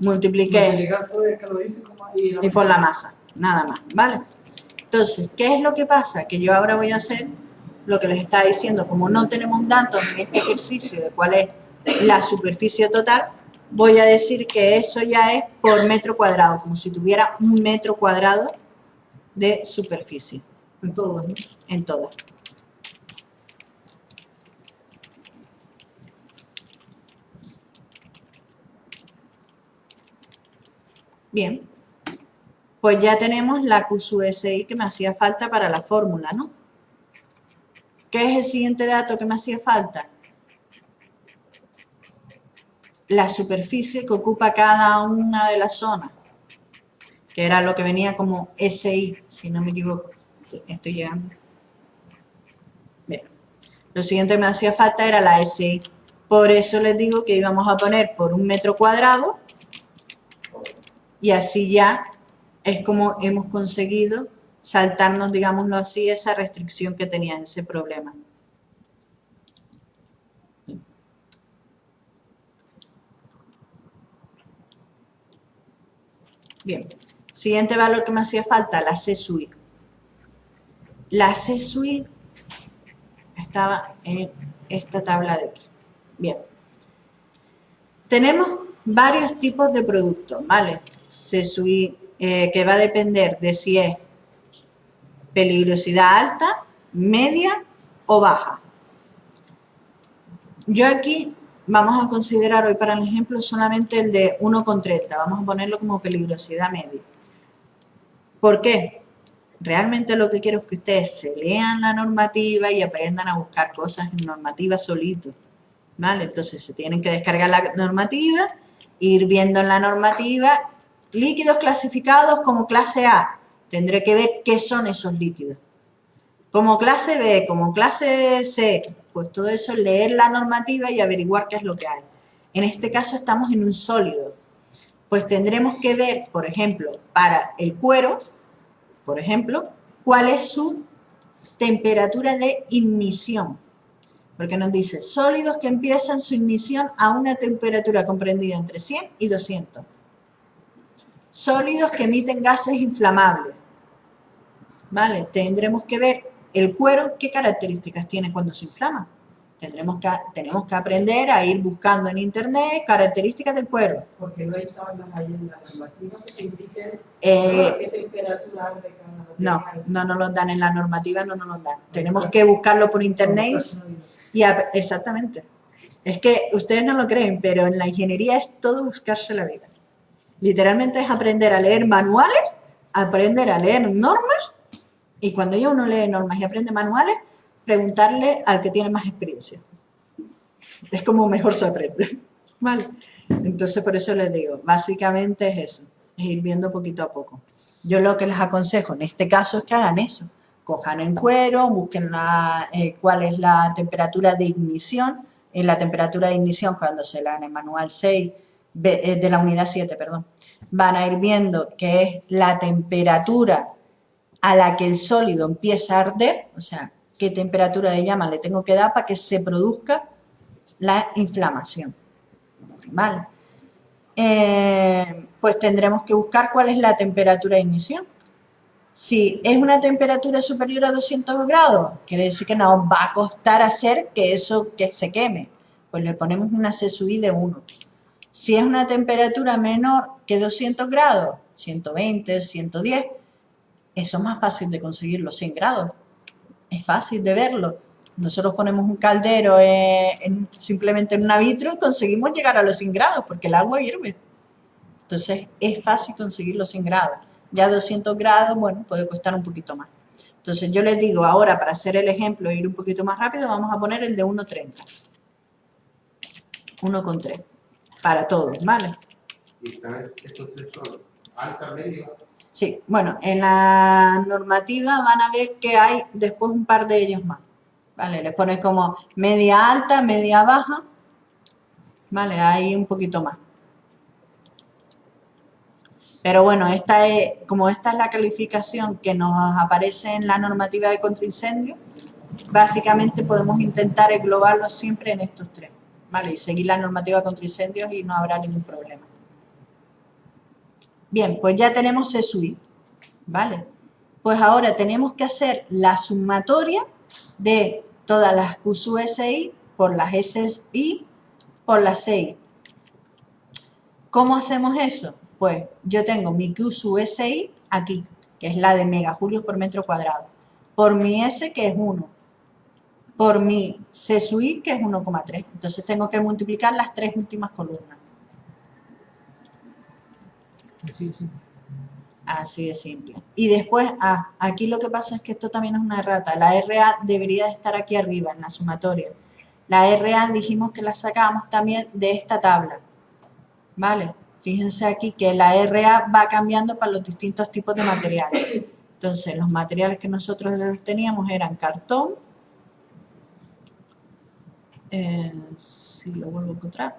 Multipliqué multiplicar por el calorífico y por la masa, nada más, ¿vale? Entonces, ¿qué es lo que pasa? Que yo ahora voy a hacer lo que les estaba diciendo. Como no tenemos datos en este ejercicio de cuál es la superficie total, voy a decir que eso ya es por metro cuadrado, como si tuviera 1 metro cuadrado de superficie. En todas, ¿no? En todas. Bien, pues ya tenemos la QSI que me hacía falta para la fórmula, ¿no? ¿Qué es el siguiente dato que me hacía falta? La superficie que ocupa cada una de las zonas, que era lo que venía como SI, si no me equivoco. Estoy llegando. Bien. Lo siguiente que me hacía falta era la SI. Por eso les digo que íbamos a poner por 1 metro cuadrado y así ya es como hemos conseguido saltarnos, digámoslo así, esa restricción que tenía, ese problema. Bien, siguiente valor que me hacía falta, la C-SUI. La C-SUI estaba en esta tabla de aquí. Bien. Tenemos varios tipos de productos, ¿vale? C-SUI que va a depender de si es peligrosidad alta, media o baja. Yo aquí vamos a considerar hoy para el ejemplo solamente el de 1,30. Vamos a ponerlo como peligrosidad media. ¿Por qué? Realmente lo que quiero es que ustedes se lean la normativa y aprendan a buscar cosas en normativa solito, ¿vale? Entonces se tienen que descargar la normativa, ir viendo en la normativa líquidos clasificados como clase A. Tendré que ver qué son esos líquidos. Como clase B, como clase C, pues todo eso, leer la normativa y averiguar qué es lo que hay. En este caso estamos en un sólido. Pues tendremos que ver, por ejemplo, para el cuero, por ejemplo, cuál es su temperatura de ignición. Porque nos dice sólidos que empiezan su ignición a una temperatura comprendida entre 100 y 200. Sólidos que emiten gases inflamables. ¿Vale? Tendremos que ver el cuero, qué características tiene cuando se inflama. tenemos que aprender a ir buscando en internet características del cuero. Porque no hay tablas ahí en la normativa que indiquen Eh, qué temperatura de cada no, material. no nos los dan en la normativa, no nos los dan. Tenemos que buscarlo por internet exactamente. Es que ustedes no lo creen, pero en la ingeniería es todo buscarse la vida. Literalmente es aprender a leer manuales, aprender a leer normas, y cuando ya uno lee normas y aprende manuales, preguntarle al que tiene más experiencia. Es como mejor se aprende, ¿vale? Entonces, por eso les digo, básicamente es eso, es ir viendo poquito a poco. Yo lo que les aconsejo en este caso es que hagan eso. Cojan el cuero, busquen cuál es la temperatura de ignición. En la temperatura de ignición, cuando se la en el manual 6, de la unidad 7, perdón, van a ir viendo que es la temperatura a la que el sólido empieza a arder, o sea, qué temperatura de llama le tengo que dar para que se produzca la inflamación. ¿Vale? Pues tendremos que buscar cuál es la temperatura de ignición. Si es una temperatura superior a 200 grados, quiere decir que nos va a costar hacer que eso que se queme. Pues le ponemos una CSUI de 1. Si es una temperatura menor que 200 grados, 120, 110, eso es más fácil de conseguirlo, 100 grados. Es fácil de verlo. Nosotros ponemos un caldero simplemente en una vitro y conseguimos llegar a los 100 grados porque el agua hierve. Entonces es fácil conseguir los 100 grados. Ya 200 grados, bueno, puede costar un poquito más. Entonces yo les digo ahora, para hacer el ejemplo e ir un poquito más rápido, vamos a poner el de 1,30. 1,3. Para todos, ¿vale? Y están estos tres son alta, media. Sí, bueno, en la normativa van a ver que hay después un par de ellos más. ¿Vale? Les pones como media alta, media baja. ¿Vale? Hay un poquito más. Pero bueno, como esta es la calificación que nos aparece en la normativa de contraincendio, básicamente podemos intentar englobarlo siempre en estos tres, ¿vale? Y seguir la normativa de contraincendios y no habrá ningún problema. Bien, pues ya tenemos CSUI, ¿vale? Pues ahora tenemos que hacer la sumatoria de todas las QSUSI por las SI por las CI. ¿Cómo hacemos eso? Pues yo tengo mi QSUSI aquí, que es la de megajulios por metro cuadrado, por mi S, que es 1, por mi CSUI, que es 1,3. Entonces tengo que multiplicar las tres últimas columnas. Sí, sí. Así de simple. Y después, aquí lo que pasa es que esto también es una errata. La RA debería de estar aquí arriba, en la sumatoria. La RA dijimos que la sacábamos también de esta tabla. ¿Vale? Fíjense aquí que la RA va cambiando para los distintos tipos de materiales. Entonces, los materiales que nosotros teníamos eran cartón. Si lo vuelvo a encontrar.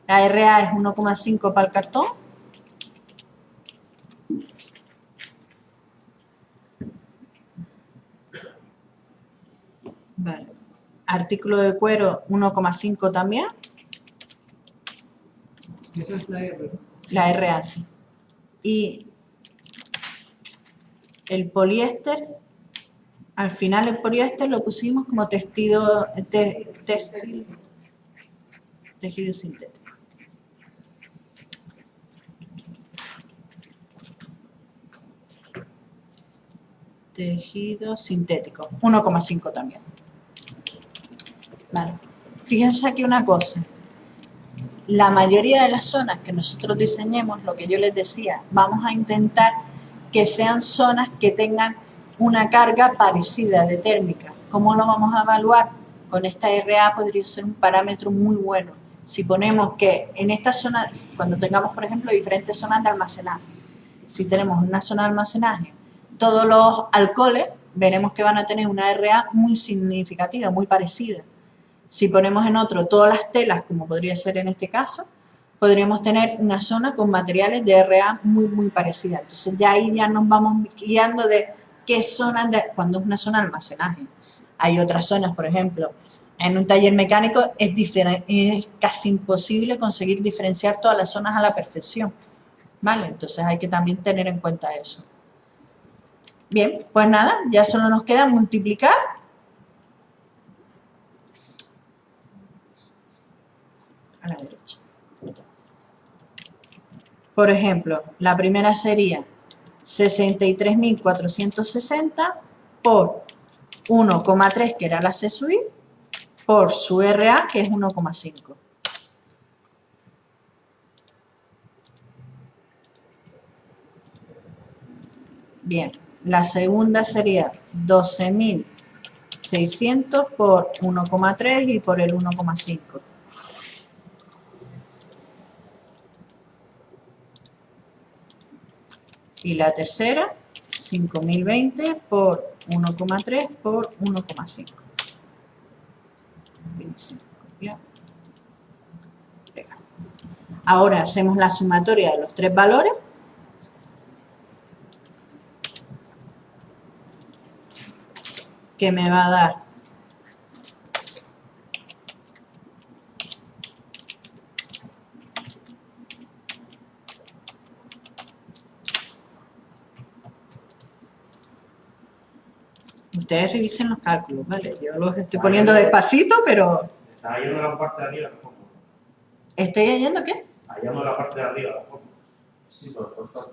La RA es 1,5 para el cartón. Vale. Artículo de cuero 1,5 también. Esa es la R. La RA, sí. Y el poliéster, al final el poliéster lo pusimos como tejido sintético. Tejido sintético, 1,5 también. Vale. Fíjense aquí una cosa. La mayoría de las zonas que nosotros diseñemos, lo que yo les decía, vamos a intentar que sean zonas que tengan una carga parecida de térmica. ¿Cómo lo vamos a evaluar? Con esta RA podría ser un parámetro muy bueno. Si ponemos que en estas zonas, cuando tengamos, por ejemplo, diferentes zonas de almacenaje, si tenemos una zona de almacenaje, todos los alcoholes, veremos que van a tener una RA muy significativa, muy parecida. Si ponemos en otro todas las telas, como podría ser en este caso, podríamos tener una zona con materiales de RA muy, muy parecida. Entonces ya ahí ya nos vamos guiando de qué zonas, cuando es una zona de almacenaje. Hay otras zonas, por ejemplo, en un taller mecánico es casi imposible conseguir diferenciar todas las zonas a la perfección, ¿vale? Entonces hay que también tener en cuenta eso. Bien, pues nada, ya solo nos queda multiplicar a la derecha. Por ejemplo, la primera sería 63.460 por 1,3, que era la CSUI, por su RA, que es 1,5. Bien, la segunda sería 12.600 por 1,3 y por el 1,5. Y la tercera, 5.020 por 1,3 por 1,5. 25, ya. Ahora hacemos la sumatoria de los tres valores. Que me va a dar ustedes revisen los cálculos, ¿vale? Yo los estoy poniendo despacito, pero Está yendo la parte de arriba de la fórmula. ¿estoy yendo qué? Allá no la parte de arriba de la fórmula. Sí, pero está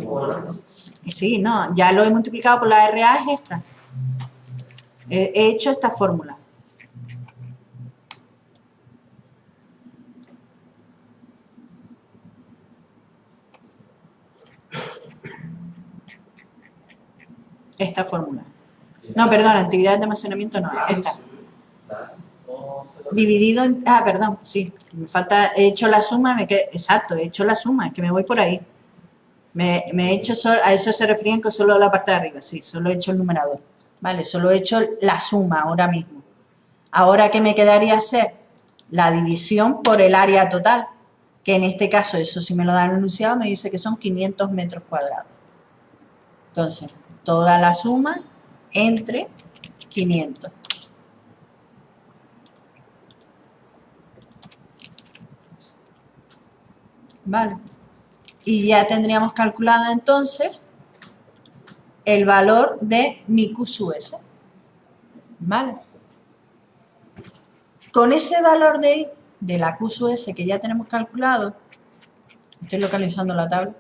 cuadrando. Sí, no, ya lo he multiplicado por la RA, es esta. He hecho esta fórmula. Esta fórmula. No, perdón, actividades de almacenamiento no, esta. Dividido en... Ah, perdón, sí. Me falta... He hecho la suma, exacto, he hecho la suma, es que me voy por ahí. Me he hecho... A eso se referían con solo la parte de arriba, sí, solo he hecho el numerador. Vale, solo he hecho la suma ahora mismo. Ahora, ¿qué me quedaría hacer? La división por el área total, que en este caso, eso si me lo dan enunciado, me dice que son 500 metros cuadrados. Entonces, toda la suma entre 500. Vale. Y ya tendríamos calculado entonces el valor de mi Q sub S. Vale. Con ese valor de la Q sub S que ya tenemos calculado, estoy localizando la tabla.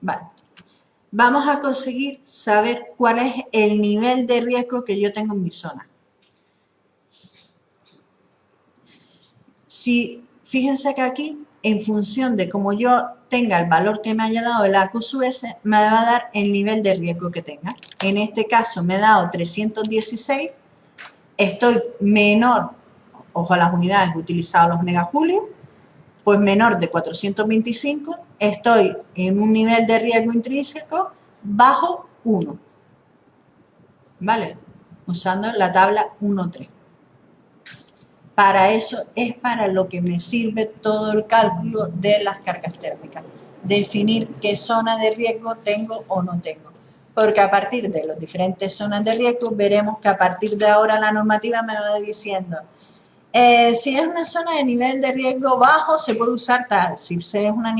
Vale. Vamos a conseguir saber cuál es el nivel de riesgo que yo tengo en mi zona. Si, fíjense que aquí, en función de cómo yo tenga el valor que me haya dado el AQ sub S, me va a dar el nivel de riesgo que tenga. En este caso me ha dado 316, estoy menor, ojo a las unidades, he utilizado los megajulios, pues menor de 425, estoy en un nivel de riesgo intrínseco bajo 1. ¿Vale? Usando la tabla 1.3. Para eso es para lo que me sirve todo el cálculo de las cargas térmicas. Definir qué zona de riesgo tengo o no tengo. Porque a partir de las diferentes zonas de riesgo, veremos que a partir de ahora la normativa me va diciendo si es una zona de nivel de riesgo bajo, se puede usar tal. Si es una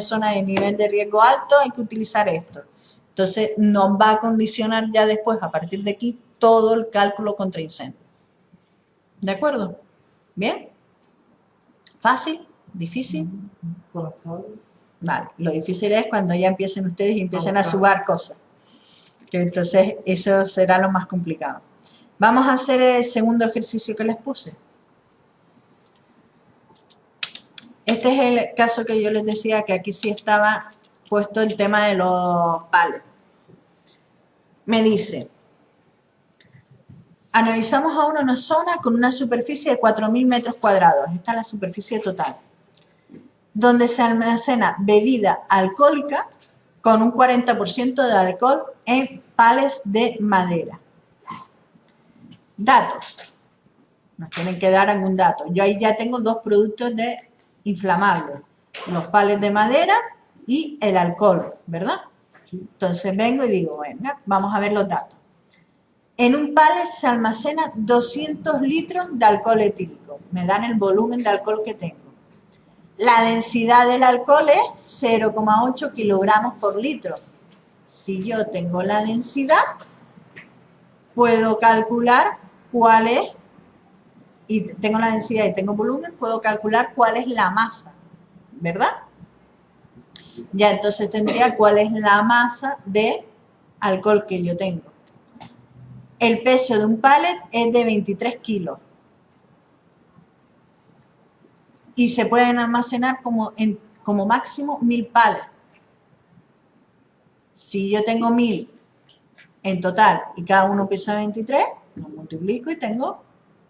zona de nivel de riesgo alto, hay que utilizar esto. Entonces, nos va a condicionar ya después, a partir de aquí, todo el cálculo contra incendio. ¿De acuerdo? ¿Bien? ¿Fácil? ¿Difícil? Vale, lo difícil es cuando ya empiecen ustedes y empiecen a sumar cosas. Que entonces, eso será lo más complicado. Vamos a hacer el segundo ejercicio que les puse. Este es el caso que yo les decía que aquí sí estaba puesto el tema de los palos. Me dice, analizamos ahora una zona con una superficie de 4.000 metros cuadrados. Esta es la superficie total. Donde se almacena bebida alcohólica con un 40% de alcohol en palets de madera. Datos. Nos tienen que dar algún dato. Yo ahí ya tengo dos productos de inflamables. Los palets de madera y el alcohol, ¿verdad? Entonces vengo y digo, bueno, vamos a ver los datos. En un palet se almacena 200 litros de alcohol etílico. Me dan el volumen de alcohol que tengo. La densidad del alcohol es 0,8 kilogramos por litro. Si yo tengo la densidad, puedo calcular cuál es, y tengo la densidad y tengo volumen, puedo calcular cuál es la masa, ¿verdad? Ya entonces tendría cuál es la masa de alcohol que yo tengo. El peso de un pallet es de 23 kilos. Y se pueden almacenar como máximo 1000 pallets. Si yo tengo 1000 en total y cada uno pesa 23, lo multiplico y tengo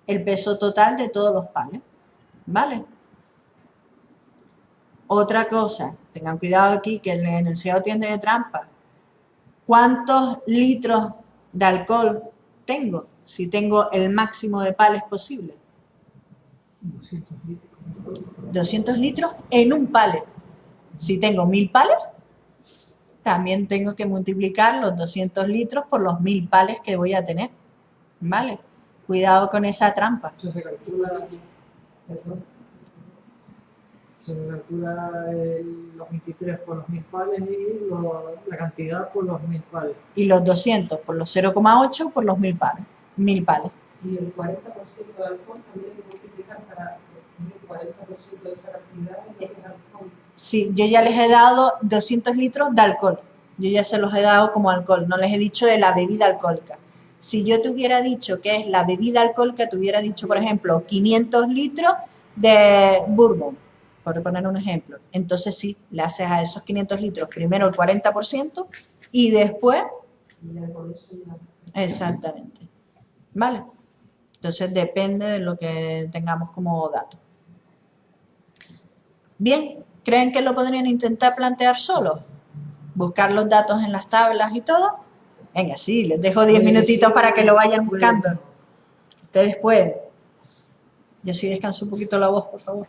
el peso total de todos los pallets. ¿Vale? Otra cosa, tengan cuidado aquí que el enunciado tiene de trampa. ¿Cuántos litros de alcohol tengo? Si tengo el máximo de pallets posible. 200 litros. 200 litros en un pallet. Si tengo 1000 pallets, también tengo que multiplicar los 200 litros por los 1000 pallets que voy a tener. ¿Vale? Cuidado con esa trampa. Entonces se calcula eso. Se calcula los 23 por los 1000 pallets y la cantidad por los 1000 pallets. Y los 200 por los 0,8 por los 1000 pallets. 1000 pallets. Y el 40% de alcohol también hay que multiplicar para el 40% de esa cantidad de lo que es alcohol. Sí, yo ya les he dado 200 litros de alcohol. Yo ya se los he dado como alcohol. No les he dicho de la bebida alcohólica. Si yo te hubiera dicho que es la bebida alcohólica, te hubiera dicho, por ejemplo, 500 litros de bourbon, por poner un ejemplo. Entonces sí, le haces a esos 500 litros primero el 40% y después... Y ya con eso ya. Exactamente. ¿Vale? Entonces depende de lo que tengamos como dato. Bien, ¿creen que lo podrían intentar plantear solos? Buscar los datos en las tablas y todo. Venga, sí, les dejo 10 minutitos para que lo vayan buscando. Ustedes pueden. Yo sí descanso un poquito la voz, por favor.